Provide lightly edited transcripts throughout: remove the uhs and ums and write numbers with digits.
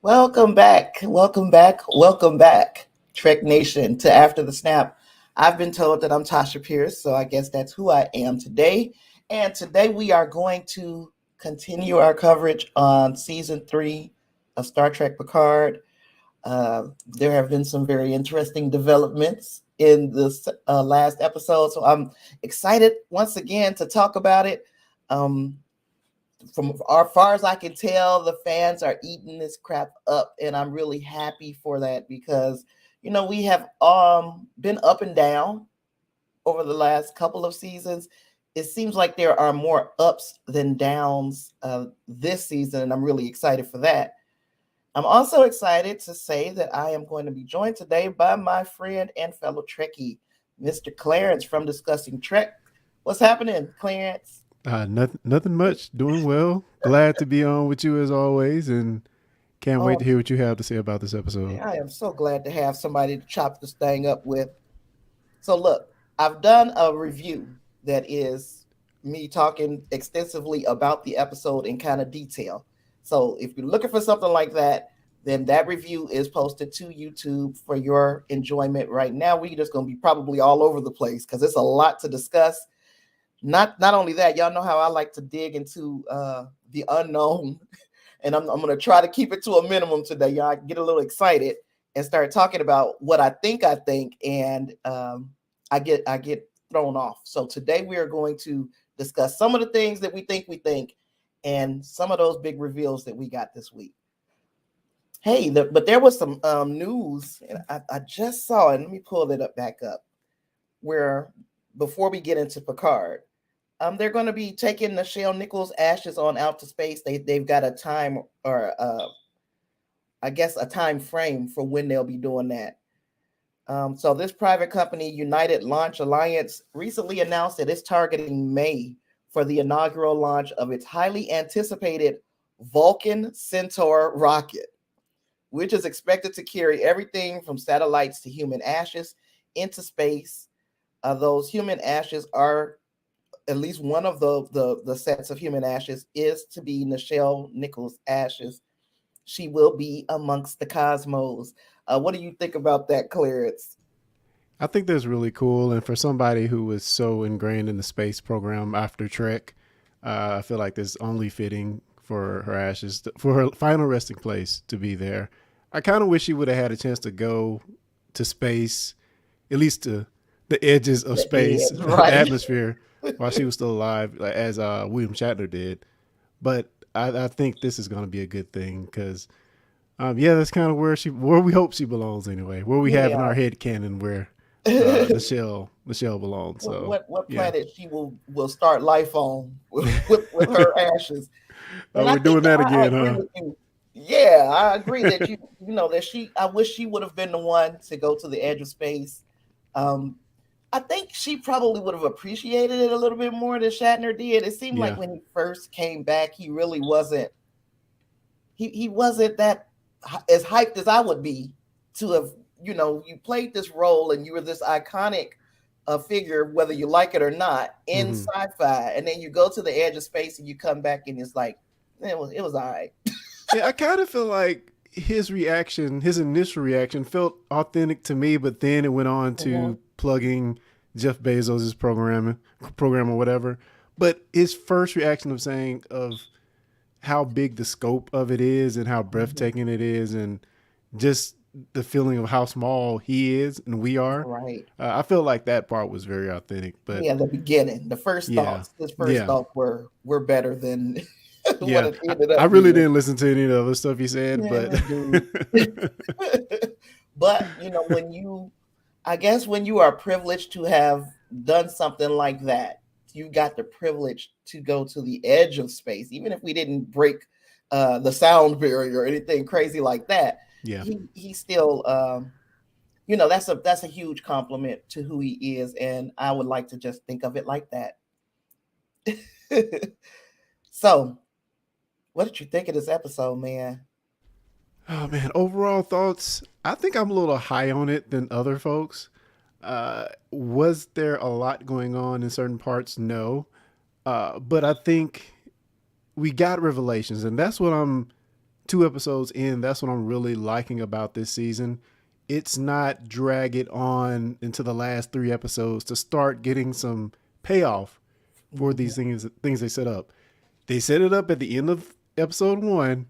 Welcome back. Welcome back. Welcome back, Trek Nation, to After the Snap. I've been told that I'm Tasha Pierce, so I guess that's who I am today. And today we are going to continue our coverage on season 3 of Star Trek Picard. There have been some very interesting developments in this last episode, so I'm excited once again to talk about it. Um, from as far as I can tell, the fans are eating this crap up, and I'm really happy for that because we have been up and down over the last couple of seasons. It seems like there are more ups than downs this season, and I'm really excited for that. I'm also excited to say that I am going to be joined today by my friend and fellow Trekkie, Mr. Clarence from Discussing Trek. What's happening, Clarence? Nothing much. Doing well. Glad to be on with you as always, and can't wait to Oh, hear what you have to say about this episode. I am so glad to have somebody to chop this thing up with. So, look, I've done a review that is me talking extensively about the episode in kind of detail. So, if you're looking for something like that, then that review is posted to YouTube for your enjoyment right now. We're just going to be probably all over the place because it's a lot to discuss. Not only that, y'all know how I like to dig into the unknown, and I'm going to try to keep it to a minimum today. Y'all get a little excited and start talking about what I think, and I get thrown off. So today we are going to discuss some of the things that we think, and some of those big reveals that we got this week. Hey, but there was some news, and I just saw it. Let me pull it back up. Where before we get into Picard, they're going to be taking Nichelle Nichols' ashes on out to space. They've got a time, or I guess a time frame for when they'll be doing that. So this private company, United Launch Alliance, recently announced that it's targeting May for the inaugural launch of its highly anticipated Vulcan Centaur rocket, which is expected to carry everything from satellites to human ashes into space. Those human ashes are at least one of the sets of human ashes is to be Nichelle Nichols' ashes. She will be amongst the cosmos. What do you think about that, Clarence? I think that's really cool, and for somebody who was so ingrained in the space program after Trek, I feel like it's only fitting for her ashes, for her final resting place to be there. I kind of wish she would have had a chance to go to space, at least to the edges of The space, edge, the right? atmosphere, while she was still alive, like, as William Shatner did. But I think this is going to be a good thing because, yeah, that's kind of where we hope she belongs anyway. Where we have in Yeah. our head canon where Michelle belongs. So what yeah, planet she will start life on with her ashes? And I we're think doing that I again, agree huh? with you. Yeah, I agree that that she. I wish she would have been the one to go to the edge of space. Um, I think she probably would have appreciated it a little bit more than Shatner did. It seemed like Yeah. when he first came back, he really wasn't. He wasn't that as hyped as I would be to have. You played this role and you were this iconic figure, whether you like it or not, in Hmm. sci-fi, and then you go to the edge of space and you come back and it's like it was all right. Yeah, I kind of feel like his reaction, his initial reaction, felt authentic to me, but then it went on Mhm. to plugging Jeff Bezos' program or whatever. But his first reaction of how big the scope of it is and how Mhm. breathtaking it is, and just the feeling of how small he is and we are. Right. I feel like that part was very authentic. But Yeah, the beginning, the first yeah, thoughts, his first yeah, thoughts were better than what yeah. it I, ended I up really being. didn't listen to any of the other stuff he said, Yeah, but dude. But I guess when you are privileged to have done something like that, you got the privilege to go to the edge of space, even if we didn't break the sound barrier or anything crazy like that. yeah. He still, that's a huge compliment to who he is, and I would like to just think of it like that. So, what did you think of this episode, man? Oh man, overall thoughts. I think I'm a little high on it than other folks. Was there a lot going on in certain parts? No. But I think we got revelations, and that's what I'm 2 episodes in, that's what I'm really liking about this season. It's not drag it on into the last 3 episodes to start getting some payoff for Mhm. these things they set up. They set it up at the end of episode 1.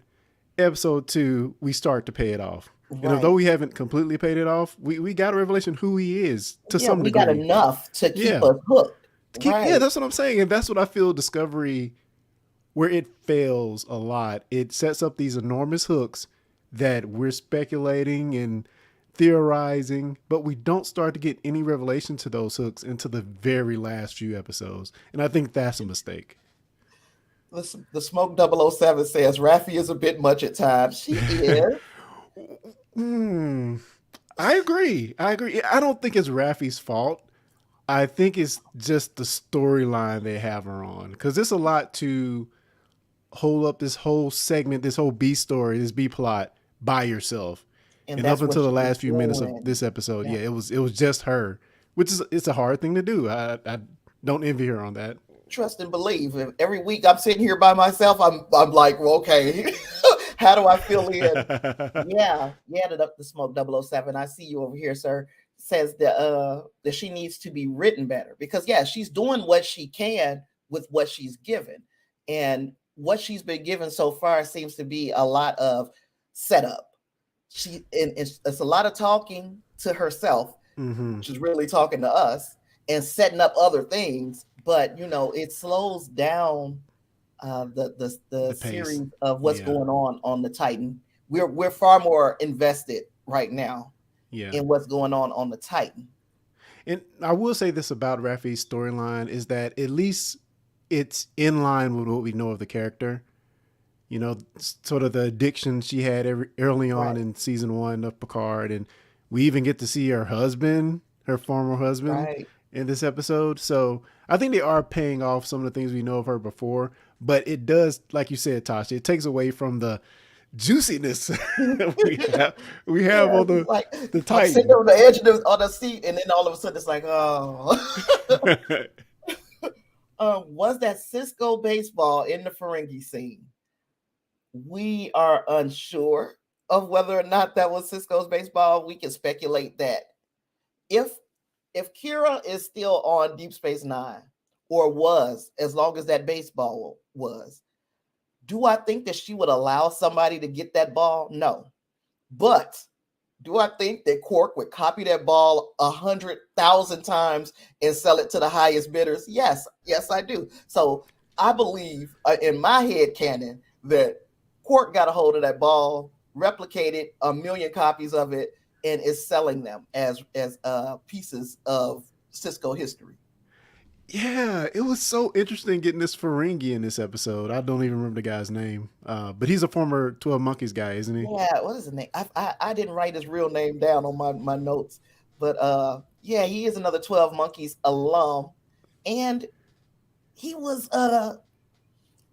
Episode 2, we start to pay it off. And although Right. we haven't completely paid it off, we got a revelation who he is to Yeah, some we got degree. enough to keep Yeah. us hooked. Yeah, Right. that's what I'm saying. And that's what I feel Discovery, where it fails a lot, it sets up these enormous hooks that we're speculating and theorizing, but we don't start to get any revelation to those hooks until the very last few episodes. And I think that's a mistake. The Smoke 007 says Raffi is a bit much at times. She is. Hmm. I agree. I agree. I don't think it's Raffi's fault. I think it's just the storyline they have her on, because it's a lot to hold up this whole segment, this whole B story, this B plot by yourself. And And up that's what until the she's last few minutes of doing. this episode, Yeah. yeah, it was just her, which is it's a hard thing to do. I don't envy her on that. Trust and believe. If every week I'm sitting here by myself, I'm like, well, okay, how do I fill in? Yeah, yeah, the Smoke 007. I see you over here, sir. Says that she needs to be written better because yeah, she's doing what she can with what she's given. And what she's been given so far seems to be a lot of setup. It's a lot of talking to herself. Mm-hmm. She's really talking to us and setting up other things, but it slows down the The pace. series of what's Yeah. going on the Titan. We're far more invested right now Yeah. in what's going on the Titan. And I will say this about Raffi's storyline is that at least it's in line with what we know of the character. You know, sort of the addiction she had early on Right, in season 1 of Picard. And we even get to see her husband, her former husband, right. in this episode. So I think they are paying off some of the things we know of her before. But it does, like you said, Tasha, it takes away from the juiciness we have. We have Yeah, on it's like the I'm sitting Titan. on the edge of on the seat, and then all of a sudden it's like, oh, was that Cisco baseball in the Ferengi scene? We are unsure of whether or not that was Cisco's baseball. We can speculate that if Kira is still on Deep Space Nine, or was, as long as that baseball was, do I think that she would allow somebody to get that ball? No. But do I think that Quark would copy that ball 100,000 times and sell it to the highest bidders? Yes, yes, I do. So I believe in my head canon that Quark got a hold of that ball, replicated a million copies of it, and is selling them as pieces of Cisco history. Yeah, it was so interesting getting this Ferengi in this episode. I don't even remember the guy's name, but he's a former 12 Monkeys guy, isn't he? Yeah, what is his name? I didn't write his real name down on my notes, but yeah, he is another 12 Monkeys alum, and he was uh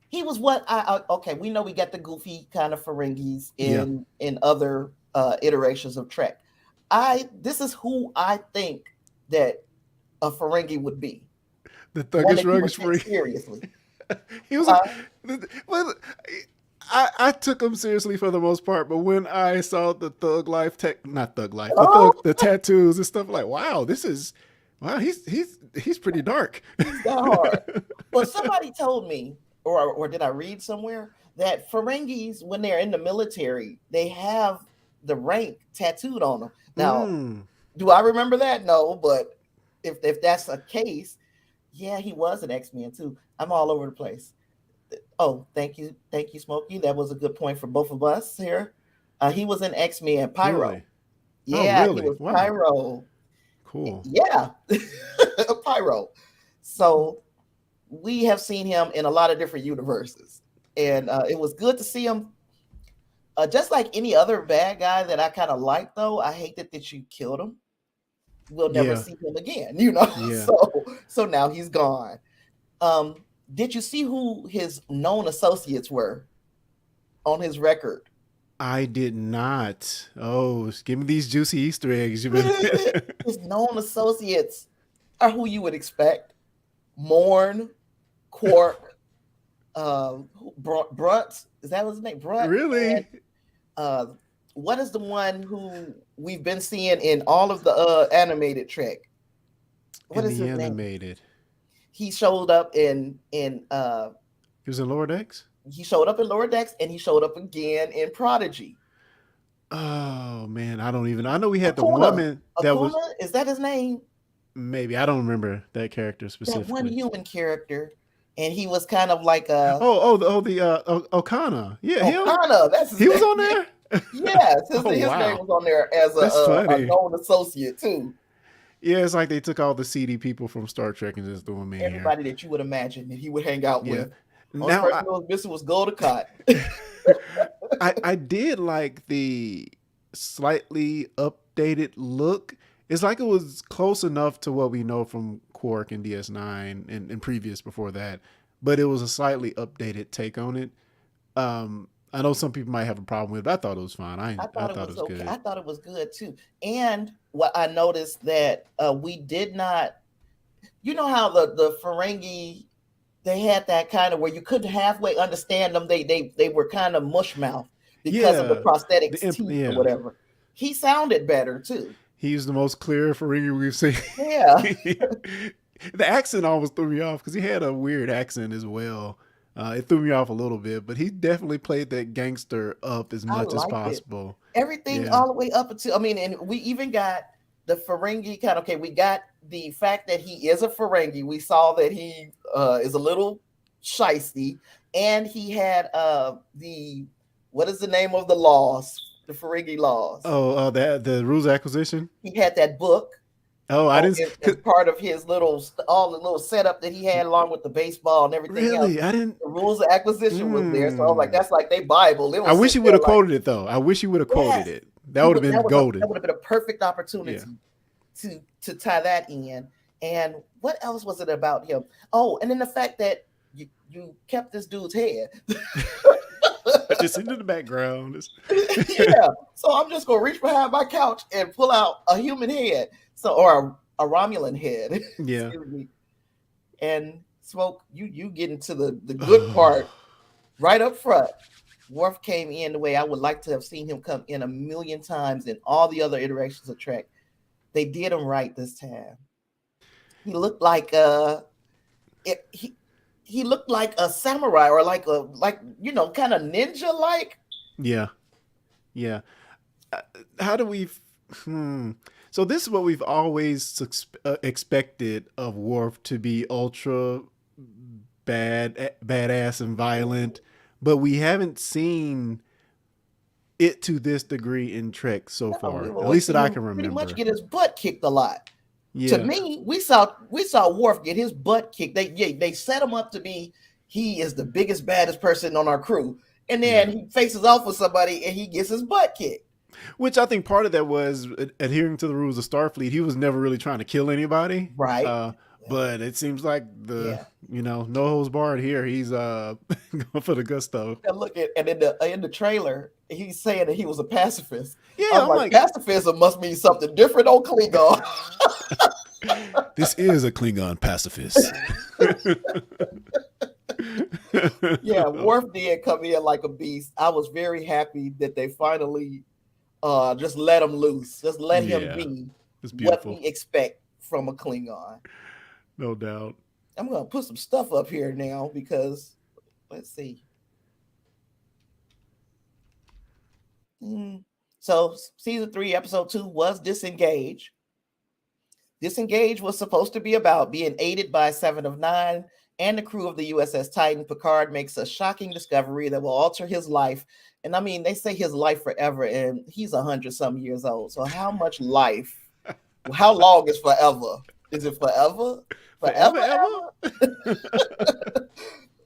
he was what okay, we know we got the goofy kind of Ferengis Yeah, in other iterations of Trek. I This is who I think that a Ferengi would be, the one thuggish that you ruggish would take Ferengi. seriously. He was a. Uh, Well, I took him seriously for the most part, but when I saw the thug life, not thug life, oh, the tattoos and stuff, like, wow, wow, he's pretty dark. he's that hard. Well, somebody told me, or did I read somewhere that Ferengis, when they're in the military, they have the rank tattooed on them. Now, Mm. do I remember that? No, but if that's a case, yeah, he was an X-Men too. I'm all over the place. Oh, thank you, Smokey. That was a good point for both of us here. He was an X-Men Pyro. Really? Oh, Yeah, he really? was Wow. Pyro. Cool. Yeah, Pyro. So we have seen him in a lot of different universes, and it was good to see him. Just like any other bad guy that I kind of like, though, I hate that you killed him. We'll never Yeah. see him again. Yeah. So now he's gone. Um, did you see who his known associates were on his record? I did not. Oh, give me these juicy Easter eggs. You've been. His known associates are who you would expect: Morn, Quark, Brunt. Is that his name? Brunt. And Really? uh, what is the one who we've been seeing in all of the animated Trek? What In is the his name? animated. He showed up He was in Lower Decks? he showed up in Lower Decks, and he showed up again in Prodigy. Oh man, I don't even. I know we had the Akuna. woman that was Akuna, is that his name? maybe I don't remember that character That one specifically. human character, and he was kind of like a Okana. Yeah, him. Okana. That's his He was name. on there. Yes, Oh his name wow, was on there as that's a funny. known associate too. Yeah, it's like they took all the seedy people from Star Trek and just threw them in here. Everybody that you would imagine that he would hang out Yeah. with. Only Now person who was missing was Goldacott. I did like the slightly updated look. It's like it was close enough to what we know from Quark and DS9 and previous before that, but it was a slightly updated take on it. I know some people might have a problem with it, but I thought it was fine. I I thought it thought it was was okay. good. I thought it was good too. And what I noticed that we did not, you know how the Ferengi, they had that kind of where you couldn't halfway understand them. They were kind of mush mouth because of the Yeah, prosthetics teeth or yeah, whatever. He sounded better too. he's the most clear Ferengi we've seen. Yeah, The accent almost threw me off because he had a weird accent as well. It threw me off a little bit, but he definitely played that gangster up as I much as liked it. possible. Everything Yeah, all the way up until, I mean, and we even got the Ferengi kind of, okay, we got the fact that he is a Ferengi. We saw that he is a little shisty, and he had the, what is the name of the laws? The Ferengi laws. oh, the rules of acquisition. He had that book Oh, I on didn't. as part of his little, all the little setup that he had along with the baseball and everything else. Really, I didn't. The rules of acquisition was there, so I was like, Mm. that's like they Bible. It I was wish sitting he would there have like, quoted it though. I wish he would have quoted yes, it. That would have been that golden. would have been a perfect Yeah. opportunity to tie that in. And what else was it about him? Oh, and then the fact that you kept this dude's head. Just into the background. Yeah. So I'm just gonna reach behind my couch and pull out a human head. So, or a Romulan head. Yeah. Excuse me. And Smoke, you get into the good Oh, part right up front. Worf came in the way I would like to have seen him come in a million times in all the other iterations of Trek. They did him right this time. He looked like it, he looked like a samurai, or like kind of ninja like. yeah. Yeah. Uh, How do we? Hmm. So this is what we've always expected of Worf to be ultra badass, and violent, but we haven't seen it to this degree in Trek so No, we've far. At always least that seen I him can pretty much remember. get his butt kicked a lot. To Yeah. me, we saw Worf get his butt kicked. They set him up to be, he is the biggest baddest person on our crew, and Yeah. then he faces off with somebody and he gets his butt kicked. Which I think part of that was adhering to the rules of Starfleet. He was never really trying to kill anybody. Right? But it seems like Yeah. no holds barred here. He's going for the gusto. And look at, and in the trailer, he's saying that he was a pacifist. Yeah, I'm I'm like, like, pacifism must mean something different on Klingon. this is a Klingon pacifist. Yeah, Worf did come in like a beast. I was very happy that they finally just let him loose. Just let him Yeah, be it's what beautiful. we expect from a Klingon. No doubt. I'm gonna put some stuff up here now because let's see. So season 3, episode 2 was Disengage. Disengage was supposed to be about being aided by Seven of Nine and the crew of the USS Titan. Picard makes a shocking discovery that will alter his life. And I mean, they say his life forever, and he's 100-some years old. So how much life? How long is forever? Is it forever? Forever, ever? Ever?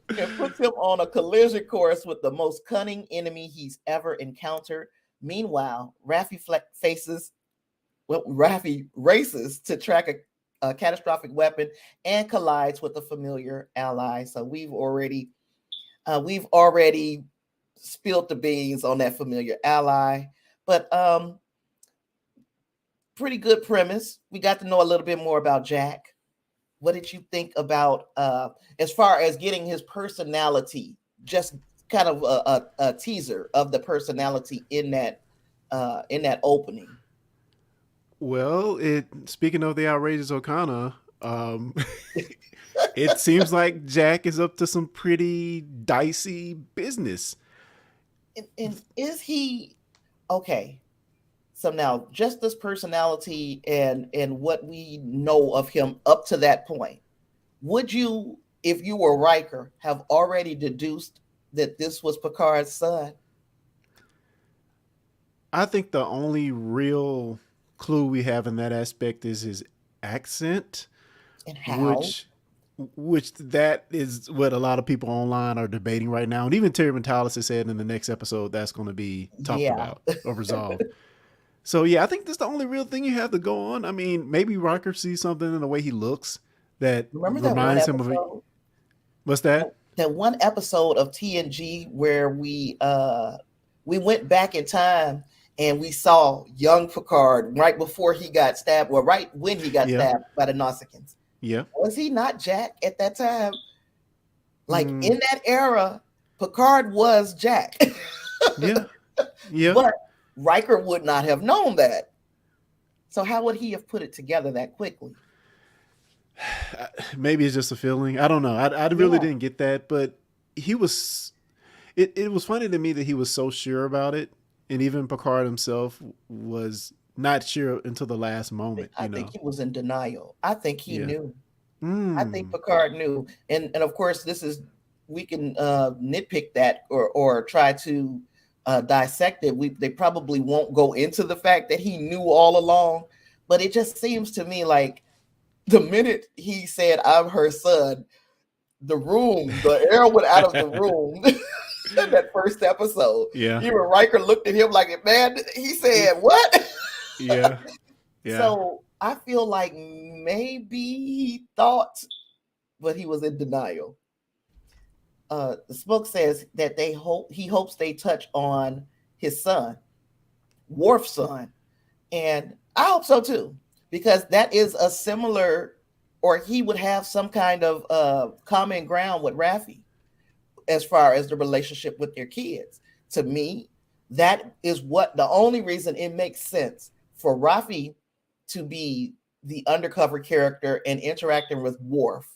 It puts him on a collision course with the most cunning enemy he's ever encountered. Meanwhile, Raffi races to track a catastrophic weapon and collides with a familiar ally. So we've already spilled the beans on that familiar ally, but pretty good premise. We got to know a little bit more about Jack. What did you think about as far as getting his personality just kind of a teaser of the personality in that opening. Well, it speaking of the outrageous Okana, it seems like Jack is up to some pretty dicey business. And is he okay? So now, just this personality and what we know of him up to that point, would you, if you were Riker, have already deduced that this was Picard's son? I think the only real clue we have in that aspect is his accent, And how? which that is what a lot of people online are debating right now. And even Terry Metalis has said in the next episode that's going to be talked Yeah, about or resolved. So yeah, I think that's the only real thing you have to go on. I mean, maybe Riker sees something in the way he looks that remember that one reminds him of it. episode? What's that? That one episode of TNG where we went back in time and we saw young Picard right before he got stabbed, or right when he got Yeah, stabbed by the Nausicaans. yeah, Was he not Jack at that time? Like mm, in that era, Picard was Jack. yeah, yeah. But Riker would not have known that. So how would he have put it together that quickly? Maybe it's just a feeling. I don't know. I really Yeah. didn't get that, but he was. It was funny to me that he was so sure about it, and even Picard himself was not sure until the last moment. I You think know. he was in denial. I think he Yeah. knew. I think Mm. Picard knew. And of course this is, we can nitpick that or try to dissect it. They probably won't go into the fact that he knew all along, but it just seems to me like the minute he said, "I'm her son," the air went out of the room. In that first episode, Yeah. even Riker looked at him like, "Man," he said, "What?" Yeah. Yeah. So I feel like maybe he thought, but he was in denial. The Smoke says that he hopes they touch on his son, Worf's son, and I hope so too, because that is a similar, or he would have some kind of common ground with Raffi as far as the relationship with their kids. To me, that is what the only reason it makes sense for Raffi to be the undercover character and interacting with Worf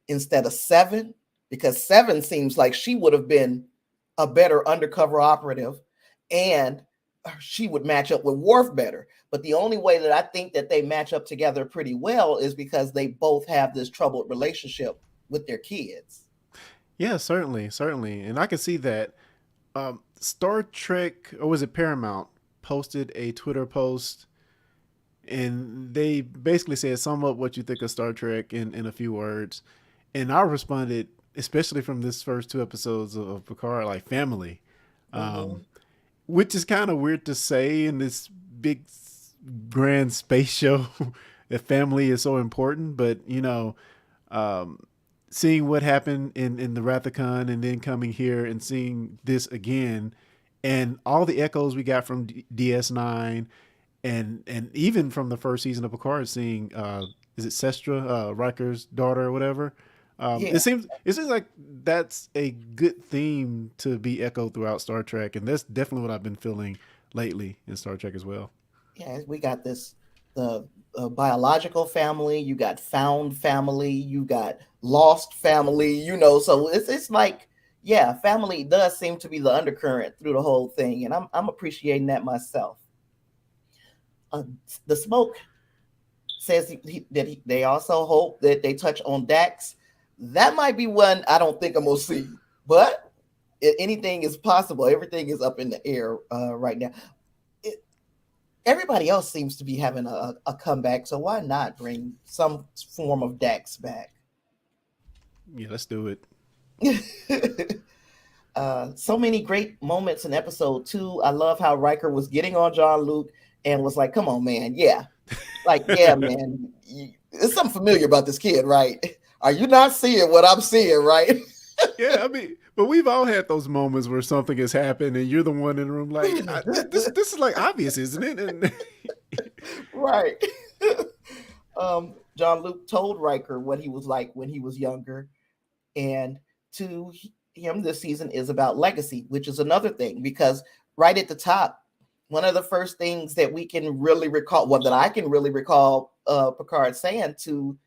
instead of Seven, because Seven seems like she would have been a better undercover operative and she would match up with Worf better. But the only way that I think that they match up together pretty well is because they both have this troubled relationship with their kids. Yeah. Certainly. Certainly. And I can see that. Star Trek, or was it Paramount, posted a Twitter post, and they basically said sum up what you think of Star Trek in a few words. And I responded, especially from this first two episodes of Picard, like family, um, Mm-hmm. which is kind of weird to say in this big grand space show that family is so important. But um, seeing what happened in the Rathacon and then coming here and seeing this again, and all the echoes we got from DS9 and even from the first season of Picard, seeing is it Sestra, Riker's daughter or whatever. Yeah, It seems like that's a good theme to be echoed throughout Star Trek, and that's definitely what I've been feeling lately in Star Trek as well. yeah, we got this the biological family, you got found family, you got lost family, so it's like, yeah, family does seem to be the undercurrent through the whole thing, and I'm appreciating that myself. Uh, the Smoke says they also hope that they touch on Dax. That might be one I don't think I'm gonna see, but anything is possible. Everything is up in the air right now. It, Everybody else seems to be having a comeback, so why not bring some form of Dax back? Yeah, let's do it. So many great moments in episode 2. I love how Riker was getting on John Luke and was like, "Come on, man, yeah, like, yeah, man, there's something familiar about this kid, right? Are you not seeing what I'm seeing, right?" Yeah, I mean, but we've all had those moments where something has happened and you're the one in the room like, this is like obvious, isn't it? And Right. John Luke told Riker what he was like when he was younger, and to him this season is about legacy, which is another thing because right at the top, one of the first things that we can really recall, well, that I can really recall, Picard saying to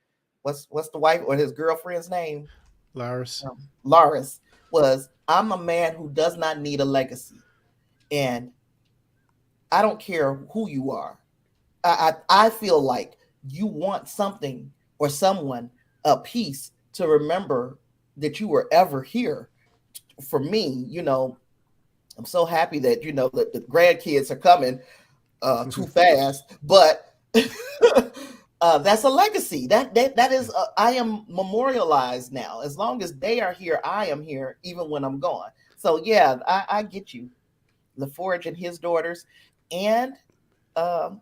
what's the wife or his girlfriend's name, Lars. Laris, was, "I'm a man who does not need a legacy, and I don't care who you are. I feel like you want something or someone, a piece to remember that you were ever here for me. I'm so happy that that the grandkids are coming too fast, but that's a legacy. That is I am memorialized now. As long as they are here, I am here, even when I'm gone. So yeah, I get you, LaForge and his daughters, and um,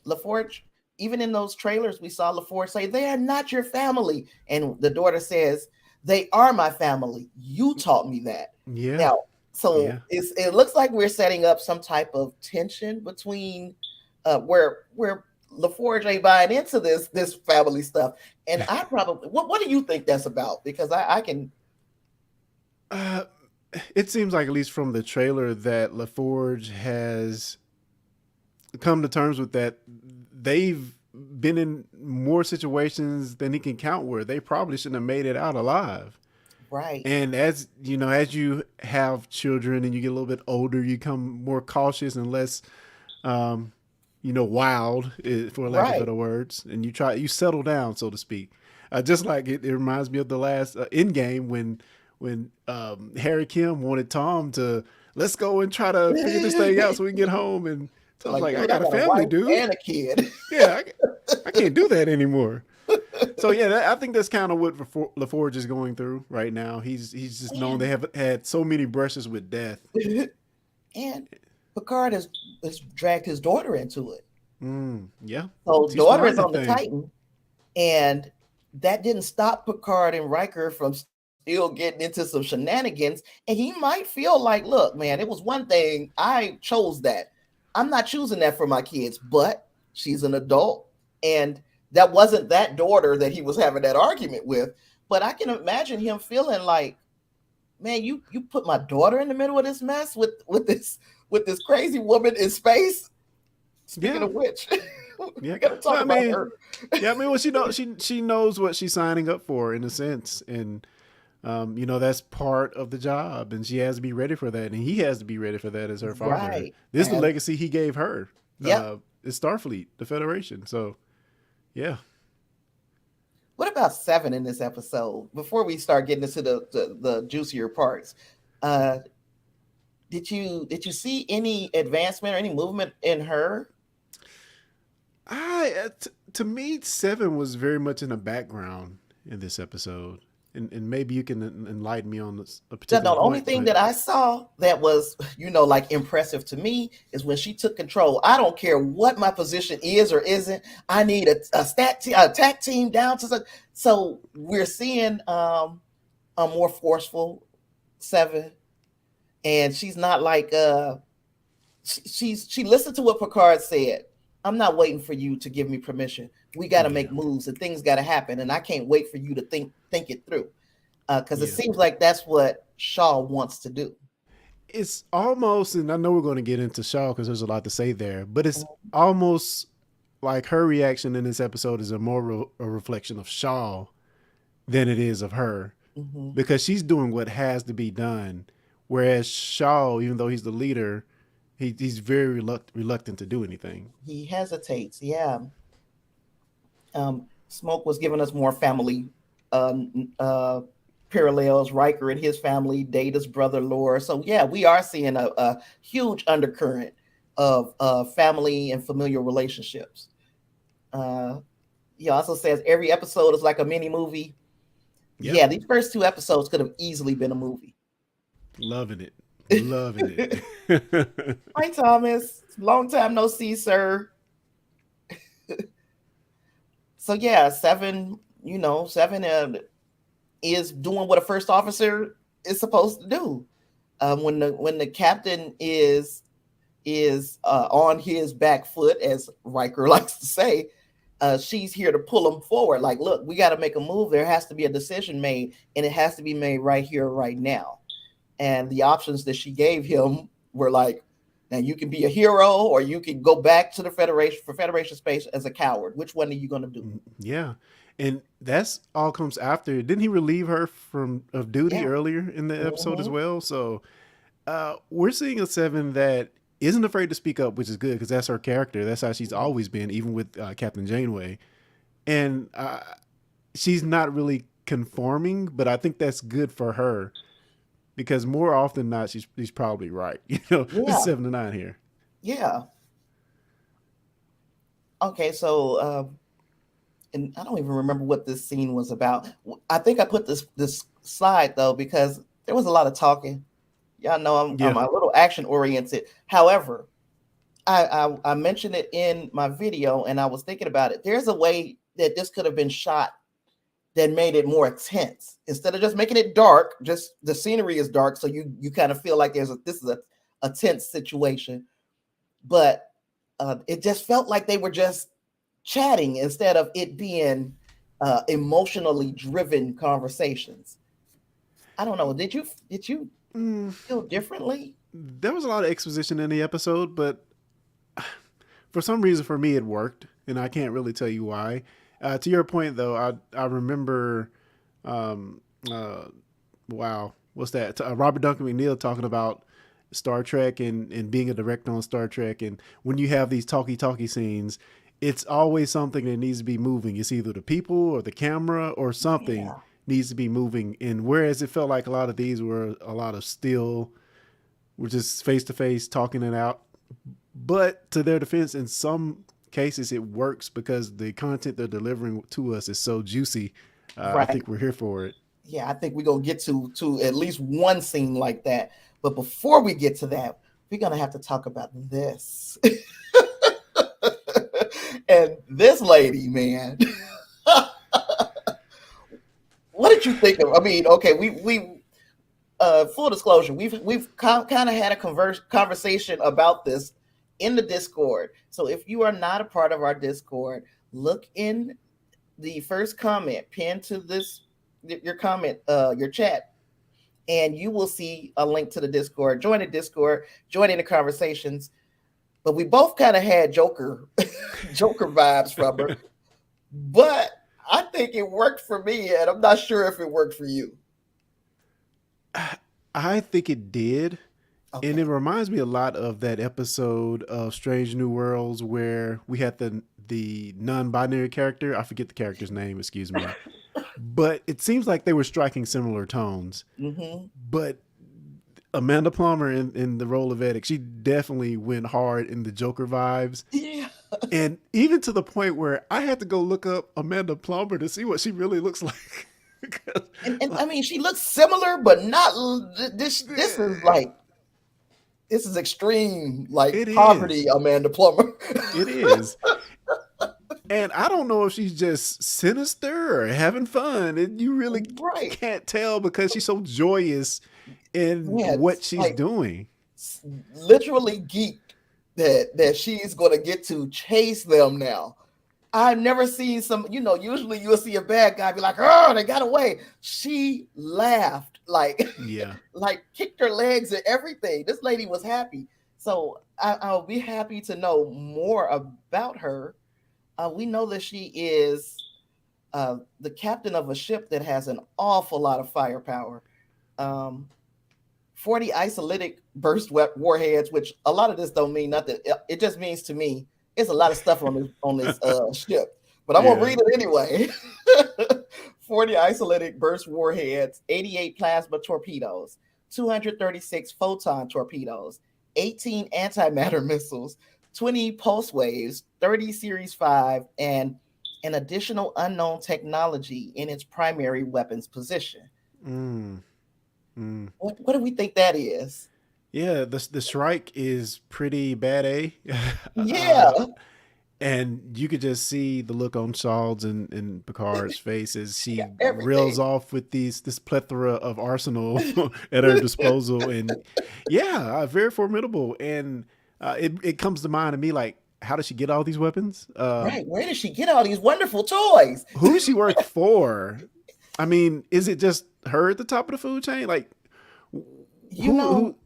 LaForge. Even in those trailers, we saw LaForge say, "They are not your family," and the daughter says, "They are my family. You taught me that." Yeah. Now, so Yeah. it looks like we're setting up some type of tension between where LaForge ain't buying into this family stuff, and I probably what do you think that's about? Because I can Uh, it seems like, at least from the trailer, that LaForge has come to terms with that. They've been in more situations than he can count where they probably shouldn't have made it out alive. right, And as you know, as you have children and you get a little bit older, you become more cautious and less, um, wild, for lack of right. better words, and you settle down, so to speak. Just like it reminds me of the last end game when Harry Kim wanted Tom to, let's go and try to figure this thing out so we can get home, and Tom's Like, like, I dude, I got a got a family, wife dude. and a kid. Yeah, I can't do that anymore. So yeah, I think that's kind of what LaForge is going through right now. He's just known they and have had so many brushes with death. and Picard has dragged his daughter into it. Yeah, So he's daughter behind is that on the thing. Titan, and that didn't stop Picard and Riker from still getting into some shenanigans. And he might feel like, look, man, it was one thing. I chose that. I'm not choosing that for my kids, but she's an adult. And that wasn't that daughter that he was having that argument with. But I can imagine him feeling like, man, you put my daughter in the middle of this mess with this crazy woman in space. Speaking Yeah, of which, yeah. we got to Well, talk about her. well, she knows what she's signing up for in a sense, and that's part of the job, and she has to be ready for that, and he has to be ready for that as her father. Right. This is the And legacy he gave her. yep. It's Starfleet, the Federation. So yeah. What about Seven in this episode? Before we start getting into the juicier parts, uh, did you see any advancement or any movement in her? To me, Seven was very much in the background in this episode, and maybe you can enlighten me on a The particular only point. thing But that I saw that was, like impressive to me is when she took control. I don't care what my position is or isn't. I need a attack team down to so we're seeing a more forceful Seven, and she's not like she listened to what Picard said. I'm not waiting for you to give me permission. We got to yeah, make moves and things got to happen, and I can't wait for you to think it through. Because it yeah, seems like that's what Shaw wants to do. it's almost, and I know we're going to get into Shaw because there's a lot to say there, but it's almost like her reaction in this episode is a reflection of Shaw than it is of her, Mm-hmm. because she's doing what has to be done, whereas Shaw, even though he's the leader, he's very reluctant to do anything. He hesitates. Yeah. Smoke was giving us more family parallels. Riker and his family, Data's brother, Laura. So yeah, we are seeing a huge undercurrent of family and familial relationships. Uh, he also says every episode is like a mini movie. Yep, Yeah, these first two episodes could have easily been a movie. loving it, loving it. Hi, Thomas. Long time no see, sir. So yeah, Seven is doing what a first officer is supposed to do. When the captain is on his back foot, as Riker likes to say, she's here to pull him forward. Like, look, we got to make a move. There has to be a decision made, and it has to be made right here, right now. and the options that she gave him were like, now you can be a hero or you can go back to the Federation for Federation space as a coward. Which one are you going to do? Yeah. And that's all comes after. Didn't he relieve her from of duty Yeah. earlier in the episode as Hmm. well? So we're seeing a Seven that isn't afraid to speak up, which is good because that's her character. That's how she's always been, even with Captain Janeway. And she's not really conforming, but I think that's good for her because more often than not, she's probably right. You know, it's Yeah. 7 to 9 here. Yeah. Okay. So, and I don't even remember what this scene was about. I think I put this slide though because there was a lot of talking. Y'all know I'm Yeah. a little action oriented. However, I mentioned it in my video, and I was thinking about it. There's a way that this could have been shot that made it more intense. Instead of just making it dark, just the scenery is dark, so you kind of feel like this is a tense situation. But it just felt like they were just chatting instead of it being emotionally driven conversations. I don't know. Did you Mm, feel differently? there was a lot of exposition in the episode, but for some reason for me it worked, and I can't really tell you why. To your point though, I remember, um, uh, wow, what's that? Robert Duncan McNeil talking about Star Trek and being a director on Star Trek, and when you have these talkie scenes, it's always something that needs to be moving. It's either the people or the camera or something Yeah. needs to be moving. And whereas it felt like a lot of these were a lot of still, we're just face to face talking it out. But to their defense, in some cases, it works because the content they're delivering to us is so juicy. I Right. think we're here for it. Yeah, I think we're gonna get to at least one scene like that. But before we get to that, we're gonna have to talk about this. And this lady, man, what did you think of? I mean, okay, we full disclosure, we've kind of had a conversation about this in the Discord. So if you are not a part of our Discord, look in the first comment pinned to this your comment, your chat, and you will see a link to the Discord. Join the Discord, join in the conversations. But we both kind of had Joker vibes from her. But I think it worked for me, and I'm not sure if it worked for you. I think it did. And it Okay. reminds me a lot of that episode of Strange New Worlds where we had the non-binary character. I forget the character's name, excuse me. But it seems like they were striking similar tones. Mm-hmm. But Amanda Plummer in the role of Vedic, she definitely went hard in the Joker vibes. Yeah. And even to the point where I had to go look up Amanda Plummer to see what she really looks like. And I mean, she looks similar, but not this. This is like this is extreme, like It poverty. is. Amanda Plummer. It is. And I don't know if she's just sinister or having fun. And you really Right. can't tell because she's so joyous in Yeah. what It's she's like doing. literally geeked that she's gonna get to chase them now. I've never seen some, usually you'll see a bad guy be like, oh, they got away. She laughed, like, Yeah. like kicked her legs and everything. This lady was happy. So I'll be happy to know more about her. We know that she is the captain of a ship that has an awful lot of firepower. Um, 40 isolytic burst warheads, which a lot of this don't mean nothing. It just means to me it's a lot of stuff on this ship. But I'm gonna Yeah. read it anyway. 40 isolytic burst warheads, 88 plasma torpedoes, 236 photon torpedoes, 18 antimatter missiles, 20 pulse waves, 30 Series 5, and an additional unknown technology in its primary weapons position. Mm, mm. What do we think that is? Yeah, the Shrike is pretty bad, eh? Yeah, And you could just see the look on Saul's and Picard's face as she got she reels everything. off with this plethora of arsenal at her disposal. And yeah, very formidable. And it comes to mind to me like, how does she get all these weapons? Right. Where did she get all these wonderful toys? Who does she work for? I mean, is it just her at the top of the food chain? Like, You Who? know,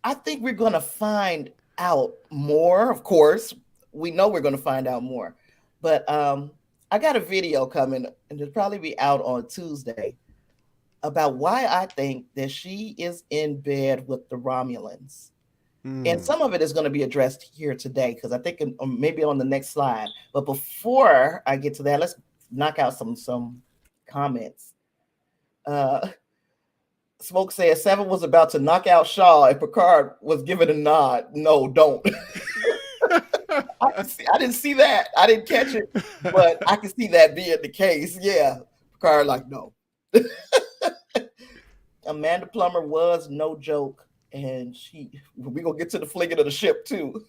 I think we're going to find out more. Of course, we know we're going to find out more. But I got a video coming, and it'll probably be out on Tuesday about why I think that she is in bed with the Romulans. And Mm. some of it is going to be addressed here today because I think maybe on the next slide. But before I get to that, let's knock out some comments. Uh, Smoke says Seven was about to knock out Shaw, and Picard was given a nod. No, don't. I didn't see that. I didn't catch it, but I can see that being the case. Yeah, Picard like no. Amanda Plummer was no joke, and we gonna get to the flinging of the ship too.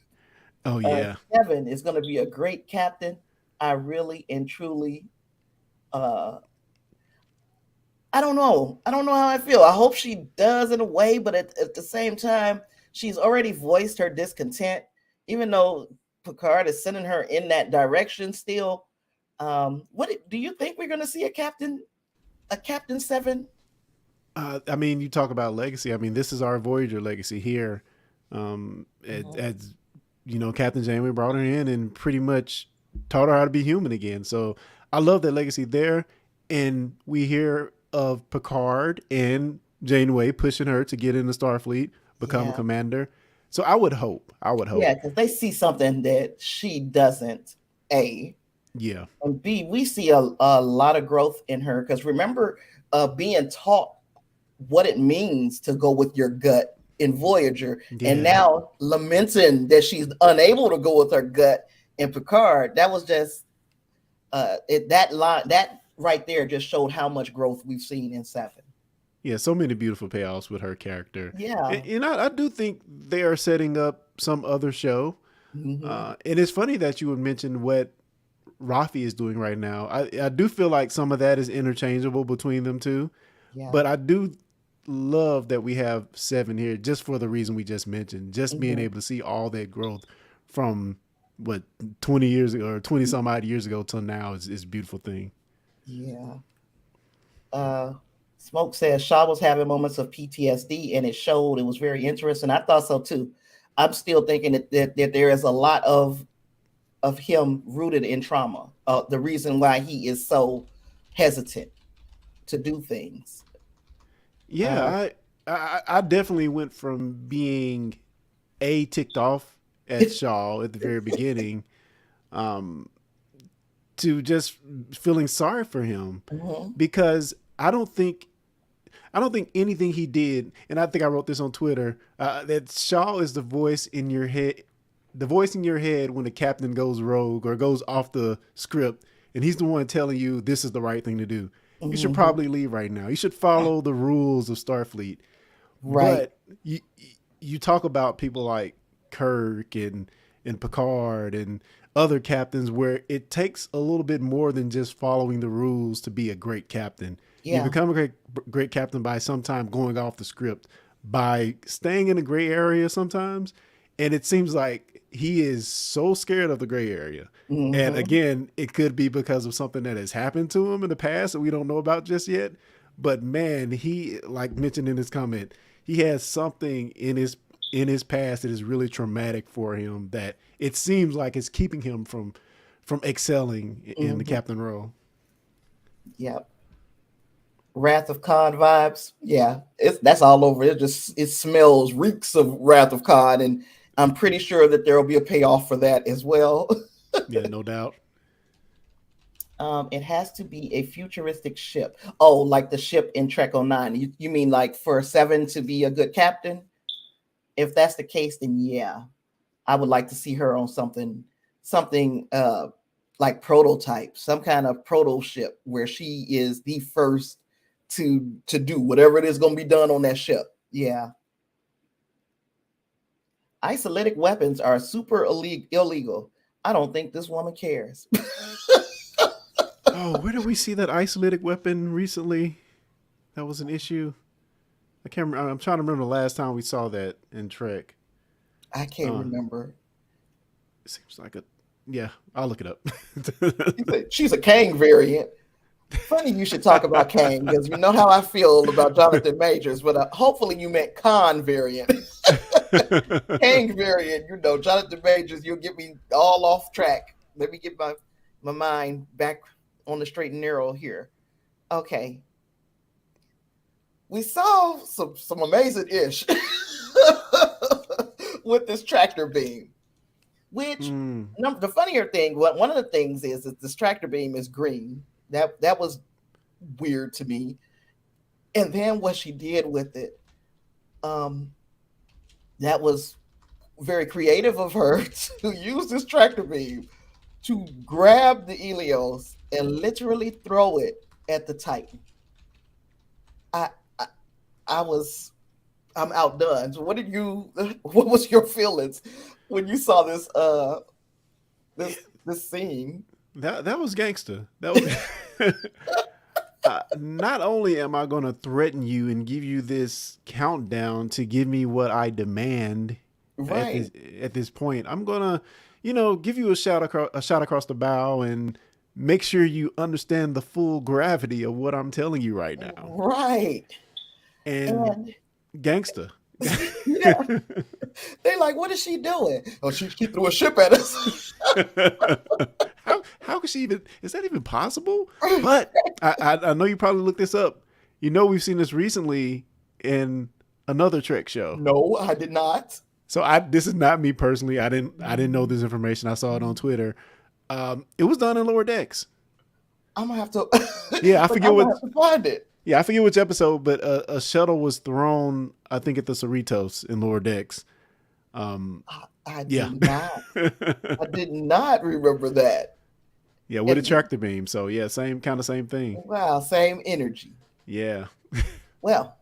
Oh yeah. Seven is gonna be a great captain. I really and truly, uh, I don't know. I don't know how I feel. I hope she does in a way, but at the same time, she's already voiced her discontent, even though Picard is sending her in that direction still. What do you think we're gonna see a Captain Seven? I mean, you talk about legacy. I mean, this is our Voyager legacy here. Mhm. As you know, Captain Janeway brought her in and pretty much taught her how to be human again. So I love that legacy there. And we hear of Picard and Janeway pushing her to get into Starfleet, become a Yeah, commander. So I would hope. I would yeah, hope. because they see something that she doesn't. A Yeah. and B, we see a lot of growth in her because remember, being taught what it means to go with your gut in Voyager, and Yeah. now lamenting that she's unable to go with her gut in Picard. That was just that line that right there just showed how much growth we've seen in Seven. Yeah, so many beautiful payoffs with her character. Yeah. And I do think they are setting up some other show. Hmm. And it's funny that you would mention what Rafi is doing right now. I do feel like some of that is interchangeable between them two, Yeah. but I do love that we have Seven here just for the reason we just mentioned. Just being Hmm. able to see all that growth from what 20 years ago or 20 some odd years ago till now is a beautiful thing. Yeah. Uh, Smoke says Shaw was having moments of PTSD, and it showed. It was very interesting. I thought so too. I'm still thinking that there is a lot of him rooted in trauma. The reason why he is so hesitant to do things. Yeah, Uh, I definitely went from being a ticked off at Shaw at the very beginning, um, to just feeling sorry for him mhm. because I don't think anything he did, and I think I wrote this on Twitter, that Shaw is the voice in your head, the voice in your head when the captain goes rogue or goes off the script, and he's the one telling you this is the right thing to do. You should Mhm. probably leave right now. You should follow the rules of Starfleet. Right. But you talk about people like Kirk and Picard and other captains where it takes a little bit more than just following the rules to be a great captain. You Yeah. become a great captain by sometime going off the script, by staying in a gray area sometimes. And it seems like he is so scared of the gray area. And Hmm. again, it could be because of something that has happened to him in the past that we don't know about just yet. But man, he, like mentioned in his comment, he has something in his past that is really traumatic for him that it seems like it's keeping him from excelling in the Hmm. captain role. Yeah. Wrath of Khan vibes. Yeah, that's all over. It smells reeks of Wrath of Khan, and I'm pretty sure that there will be a payoff for that as well. Yeah, no doubt. It has to be a futuristic ship. Oh, like the ship in Trek '09. You mean like for Seven to be a good captain? If that's the case, then yeah, I would like to see her on something like prototype, some kind of proto ship where she is the first to do whatever it is going to be done on that ship. Yeah, isolytic weapons are super illegal. I don't think this woman cares. Oh, where did we see that isolated weapon recently? That was an issue. I can't remember. I'm trying to remember the last time we saw that in Trek. I can't Uh, remember. it seems like a, yeah, I'll look it up. She's a Kang variant. Funny you should talk about Kang because you know how I feel about Jonathan Majors, but hopefully you meant Khan variant. Kang variant, Jonathan Majors, you'll get me all off track. Let me get my mind back on the straight and narrow here. Okay. We saw some amazing ish with this tractor beam. Which Mm. the funnier thing, one of the things is that this tractor beam is green. That was weird to me. And then what she did with it, um, that was very creative of her to use this tractor beam to grab the Elios and literally throw it at the Titan. I I, I was I'm outdone. So what did you? What was your feelings when you saw this scene? That was gangster. That was. Not only am I going to threaten you and give you this countdown to give me what I demand at Right, this point, I'm gonna, give you a shot across the bow and make sure you understand the full gravity of what I'm telling you right now. right, And and gangster. yeah, they like, what is she doing? Oh, she threw a ship at us. How could she even? Is that even possible? But I know you probably looked this up. We've seen this recently in another Trek show. No, I did not. So this is not me personally. I didn't know this information. I saw it on Twitter. It was done in Lower Decks. I'm gonna have to. Yeah, I But forget I'm what. gonna have to find it. Yeah, I forget which episode, but a shuttle was thrown. I think at the Cerritos in Lower Decks. I Yeah, did not. I did not remember that. yeah, with a And tractor beam. So yeah, same thing. wow, same energy. Yeah. Well,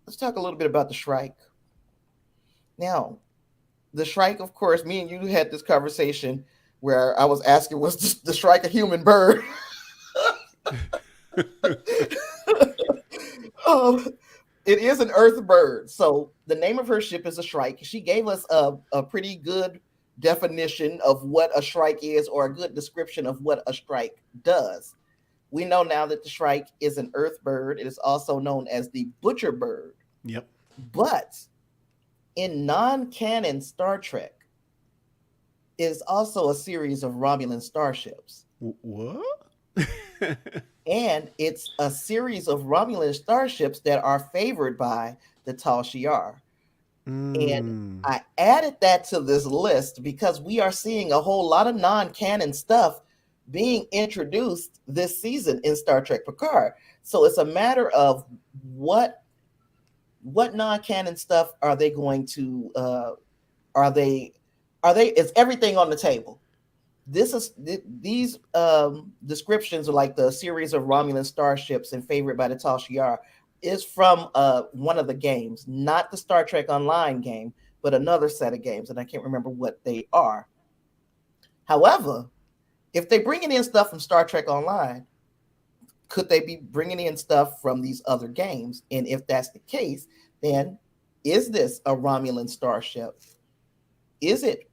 let's talk a little bit about the Shrike. Now, the Shrike, of course, me and you had this conversation where I was asking, was the Shrike a human bird? um, it is an Earth bird. So the name of her ship is a Shrike. She gave us a pretty good definition of what a Shrike is, or a good description of what a Shrike does. We know now that the Shrike is an Earth bird. It is also known as the Butcher bird. Yep. But in non-canon Star Trek, is also a series of Romulan starships. What? And it's a series of Romulan starships that are favored by the Tal Shiar. And Mm. I added that to this list because we are seeing a whole lot of non-canon stuff being introduced this season in Star Trek Picard. So it's a matter of what non-canon stuff are they going to are they is everything on the table? These descriptions are like the series of Romulan starships and favored by the Tal Shiar is from one of the games, not the Star Trek Online game, but another set of games, and I can't remember what they are. However, if they're bringing in stuff from Star Trek Online, could they be bringing in stuff from these other games? And if that's the case, then is this a Romulan starship? Is it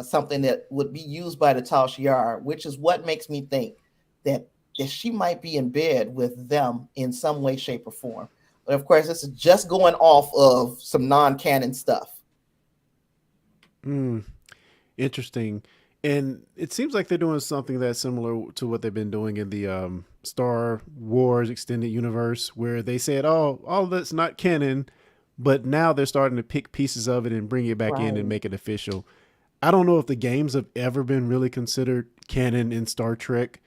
something that would be used by the Tal Shiar, which is what makes me think that she might be in bed with them in some way, shape, or form. But of course, this is just going off of some non-canon stuff. Mm. Interesting. And it seems like they're doing something that's similar to what they've been doing in the Star Wars extended universe, where they said, "Oh, all that's not canon," but now they're starting to pick pieces of it and bring it back in and Right. make it official. I don't know if the games have ever been really considered canon in Star Trek,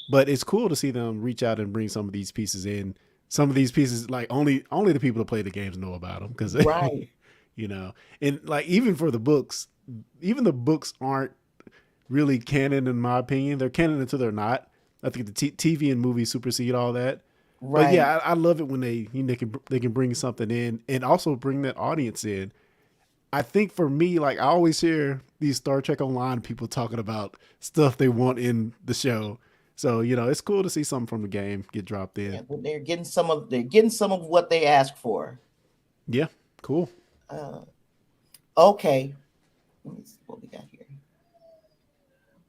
but it's cool to see them reach out and bring some of these pieces in. Some of these pieces, like only the people that play the games know about them, because Right. and like even the books aren't really canon in my opinion. They're canon until they're not. I think the TV and movies supersede all that. But Right. yeah, I love it when they can bring something in and also bring that audience in. I think for me, like I always hear these Star Trek Online people talking about stuff they want in the show. So it's cool to see something from the game get dropped Yeah, in. but they're getting some of what they asked for. Yeah, cool. Uh, okay. Let me see what we got here.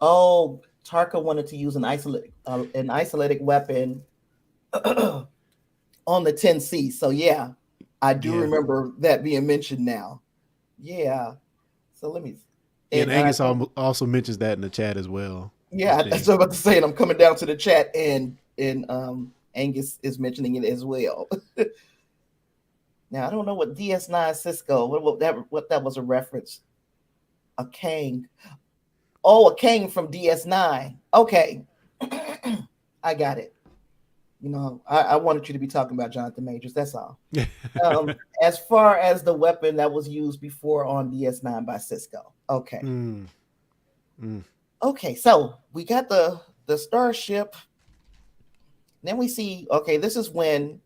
Oh, Tarka wanted to use an isolated weapon on the 10C. So yeah, I do Yeah. remember that being mentioned now. Yeah. So let me Yeah, and and Angus also mentions that in the chat as well. I yeah, that's see. what I'm about to say. And I'm coming down to the chat, and Angus is mentioning it as well. Now I don't know what DS9 Cisco. What that was a reference. A Kang. Oh, a Kang from DS9. Okay, I got it. I wanted you to be talking about Jonathan Majors. That's all. As far as the weapon that was used before on DS9 by Cisco. Okay. mm, mm. Okay. So we got the starship. Then we see. Okay, this is when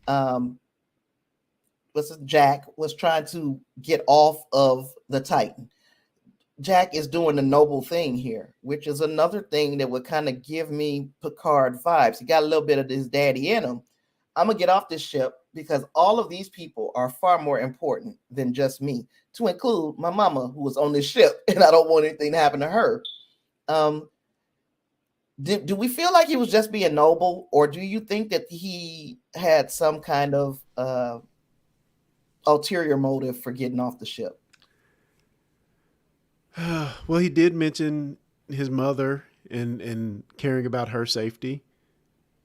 um Jack was trying to get off of the Titan. Jack is doing the noble thing here, which is another thing that would kind of give me Picard vibes. He got a little bit of his daddy in him. I'm gonna get off this ship because all of these people are far more important than just me, to include my mama who was on this ship, and I don't want anything to happen to her. Um, do we feel like he was just being noble, or do you think that he had some kind of ulterior motive for getting off the ship? Well, he did mention his mother and caring about her safety.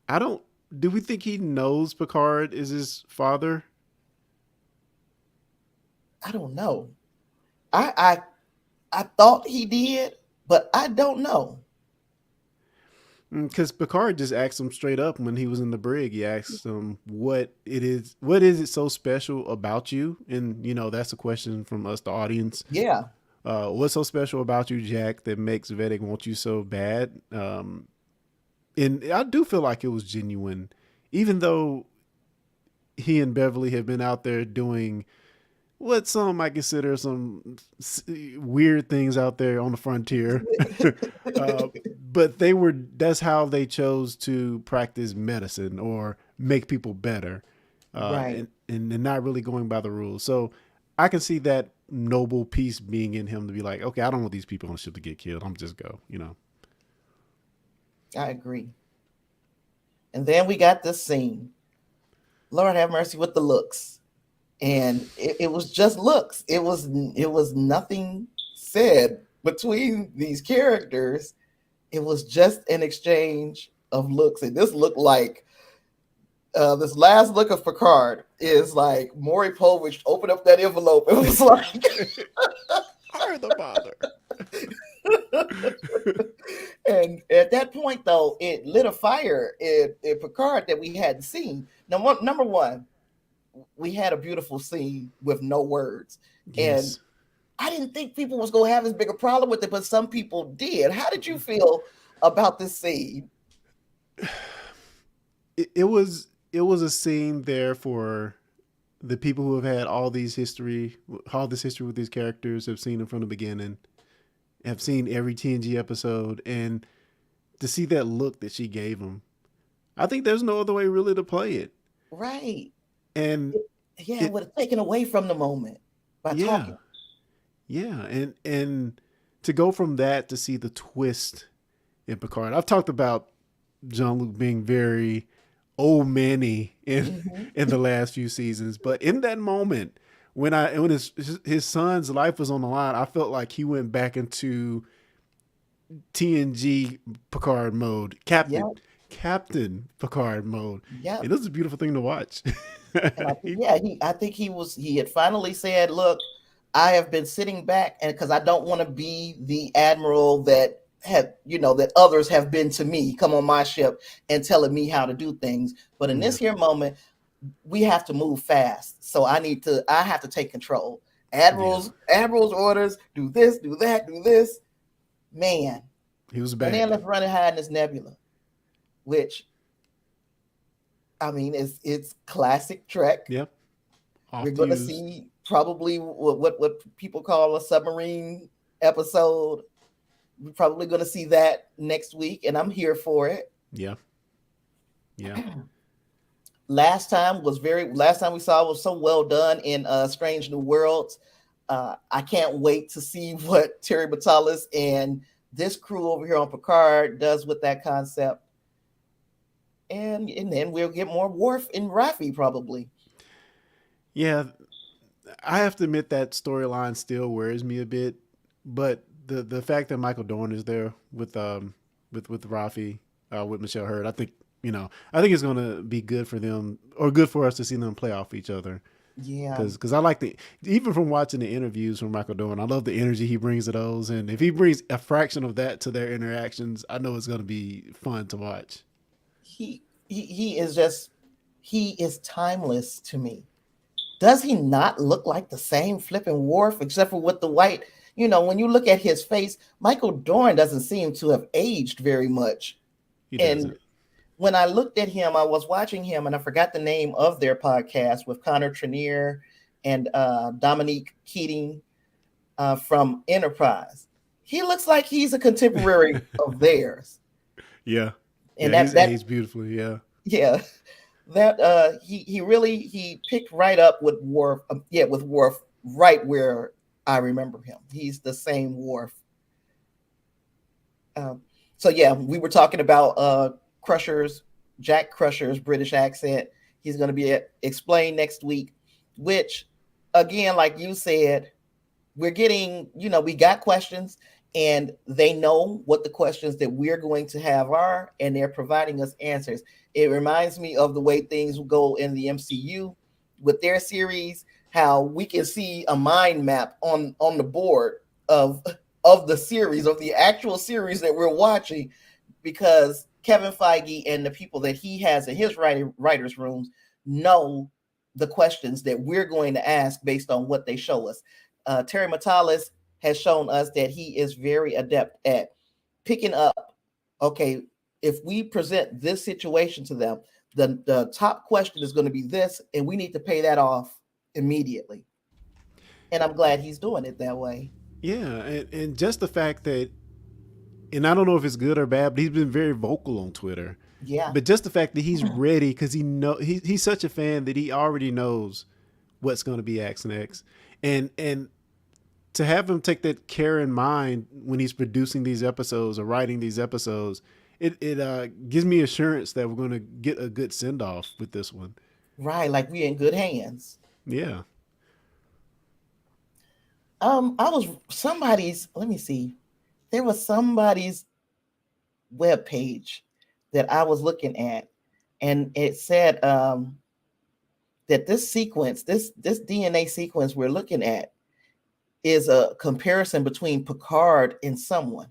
I don't. Do we think he knows Picard is his father? I don't know. I thought he did, but I don't know. Because Picard just asked him straight up when he was in the brig. He asked him what it is. What is it so special about you? And that's a question from us, the audience. Yeah, What's so special about you, Jack, that makes Vedic want you so bad? And I do feel like it was genuine, even though he and Beverly have been out there doing what some might consider some weird things out there on the frontier. uh, but that's how they chose to practice medicine or make people better, right. and not really going by the rules. So I can see that noble piece being in him to be like, okay, I don't want these people on the ship to get killed. I'm just go. I agree. And then we got this scene. Lord have mercy with the looks, and it was just looks. It was nothing said between these characters. It was just an exchange of looks, and this looked like this last look of Picard is like Maury Povich opened up that envelope. It was like, Are the father. and at that point, though, it lit a fire in Picard that we hadn't seen. Now, number one, we had a beautiful scene with no words, and Yes. I didn't think people was gonna have as big a problem with it, but some people did. How did you feel about this scene? It was a scene there for the people who have had all this history with these characters, have seen them from the beginning, have seen every TNG episode, and to see that look that she gave him, I think there's no other way really to play it. Right? And Yeah, it it, would have taken away from the moment by yeah, talking. yeah, and to go from that to see the twist in Picard. I've talked about Jean Luc being very old manny in Hmm. in the last few seasons, but in that moment when his son's life was on the line, I felt like he went back into TNG Picard mode, Yep, Captain Picard mode, yep. and it was a beautiful thing to watch. And I think, yeah, I think he had finally said, "Look, I have been sitting back, and because I don't want to be the admiral that that others have been to me, come on my ship and telling me how to do things. But in Yeah, this here moment, we have to move fast. So I have to take control. Admiral's orders, do this, do that, do this, man. he was And then back. let's run and hide in this nebula, which I mean it's classic Trek. Yep, We're off to going to use. see probably what people call a submarine episode. We're probably going to see that next week, and I'm here for it. Yeah, yeah, Last time we saw was so well done in Strange New Worlds. I can't wait to see what Terry Matalas and this crew over here on Picard does with that concept, and then we'll get more Worf and Raffi probably. Yeah, I have to admit that storyline still worries me a bit, but the fact that Michael Dorn is there with Rafi, with Michelle Hurd, I think, I think it's gonna be good for them, or good for us to see them play off each other. Yeah, Because I like the, even from watching the interviews from Michael Dorn, I love the energy he brings to those, and if he brings a fraction of that to their interactions, I know it's gonna be fun to watch. he is just he is timeless to me. Does he not look like the same flipping Worf, except for with the white? When you look at his face, Michael Dorn doesn't seem to have aged very much. He And doesn't. when I looked at him, I was watching him, and I forgot the name of their podcast with Connor Trenier and Dominique Keating from Enterprise. He looks like he's a contemporary of theirs, Yeah, and yeah, that he's that aged beautifully. Yeah, yeah, that he really he picked right up with Worf. Yeah, with Worf right where I remember him. He's the same Worf. Um, so yeah, we were talking about Crusher's Jack Crusher's British accent. He's going to be explained next week, which again, like you said, we're getting, we got questions, and they know what the questions that we're going to have are, and they're providing us answers. It reminds me of the way things go in the MCU with their series, how we can see a mind map on the board of the series, of the actual series that we're watching, because Kevin Feige and the people that he has in his writers' rooms know the questions that we're going to ask based on what they show us. Terry Matalis has shown us that he is very adept at picking up. Okay, if we present this situation to them, the top question is going to be this, and we need to pay that off immediately. And I'm glad he's doing it that way. yeah, and just the fact that, and I don't know if it's good or bad, but he's been very vocal on Twitter. Yeah, But just the fact that he's ready, because he's such a fan that he already knows what's going to be asked next, and to have him take that care in mind when he's producing these episodes or writing these episodes, it gives me assurance that we're going to get a good send off with this one. right. Like we in good hands. Yeah. I was somebody's. Let me see. There was somebody's web page that I was looking at, and it said that this sequence, this DNA sequence we're looking at, is a comparison between Picard and someone.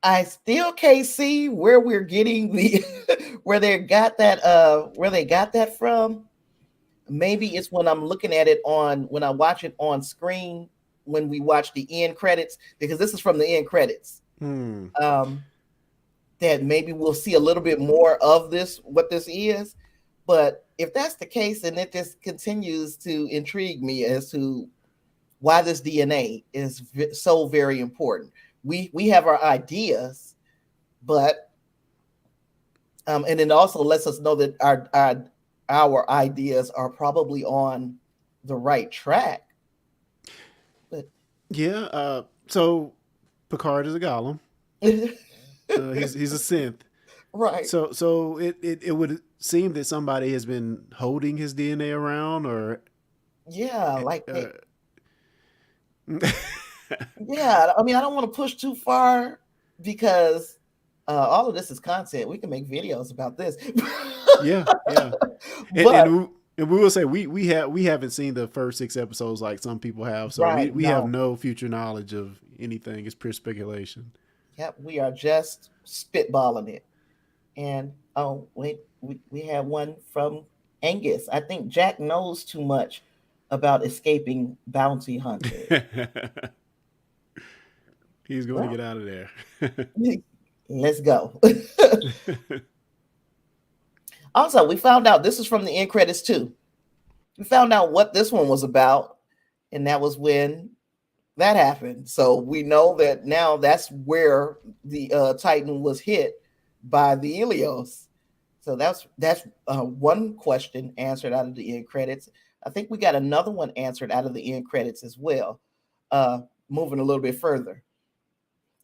I still can't see where we're getting the where they got that from. Maybe it's when I'm looking at it on when I watch it on screen when we watch the end credits, because this is from the end credits. Hmm. Um, that maybe we'll see a little bit more of this, what this is. But if that's the case, then it just continues to intrigue me as to why this DNA is so very important. We have our ideas, but and it also lets us know that our ideas are probably on the right track. But Yeah. So Picard is a golem. He's a synth. right, So it would seem that somebody has been holding his DNA around, or yeah, like uh, yeah. I mean, I don't want to push too far because all of this is content. We can make videos about this, yeah, yeah. and but and we, and we will say we haven't seen the first 6 episodes like some people have, so we right, we have no, no future knowledge of anything. It's pure speculation. yep, we are just spitballing it. And oh wait, we have one from Angus. I think Jack knows too much about escaping bounty hunters. He's going to Well, get out of there. let's go. Also, we found out this is from the end credits too. We found out what this one was about, and that was when that happened. So we know that now that's where the Titan was hit by the Ilios. So that's one question answered out of the end credits. I think we got another one answered out of the end credits as well. Moving a little bit further,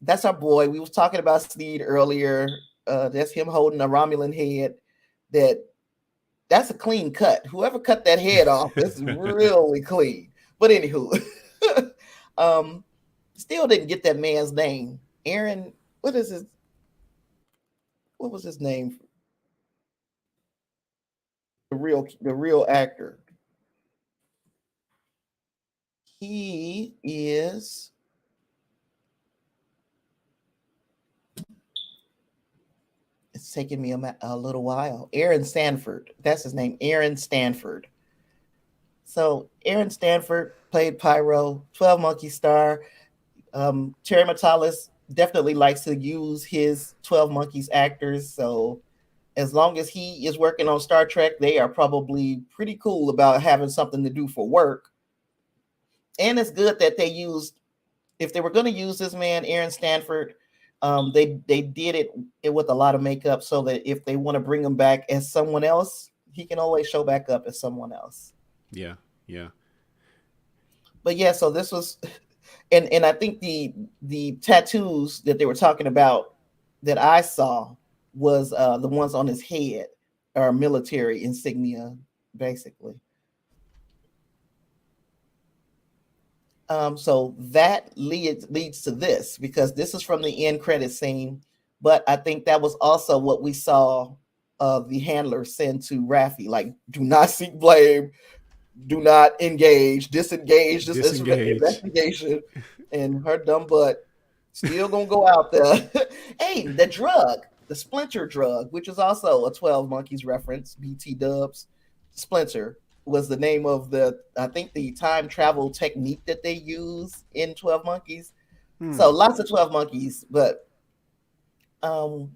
That's our boy. We was talking about Steed earlier. That's him holding a Romulan head. That that's a clean cut. Whoever cut that head off, this is really clean. But anywho, um, still didn't get that man's name. Aaron, what is his? What was his name? The real actor. He is. It's taking me a little while. Aaron Stanford. That's his name. Aaron Stanford. So Aaron Stanford played Pyro, 12 Monkey Star. Terry Matalis definitely likes to use his 12 Monkeys actors. So as long as he is working on Star Trek, they are probably pretty cool about having something to do for work. And it's good that they used, if they were going to use this man, Aaron Stanford, they did it with a lot of makeup so that if they want to bring him back as someone else, he can always show back up as someone else. Yeah, yeah. But yeah, so this was, and I think the tattoos that they were talking about that I saw was the ones on his head are military insignia, basically. So that leads to this because this is from the end credit scene, but I think that was also what we saw the handler send to Raffi, like, do not seek blame, do not engage, disengage this Disengage. investigation, and her dumb butt still gonna go out there. Hey, the drug, the splinter drug, which is also a 12 Monkeys reference, BT Dubs. Splinter was the name of the, I think, the time travel technique that they use in 12 Monkeys. So Hmm. lots of 12 Monkeys, but um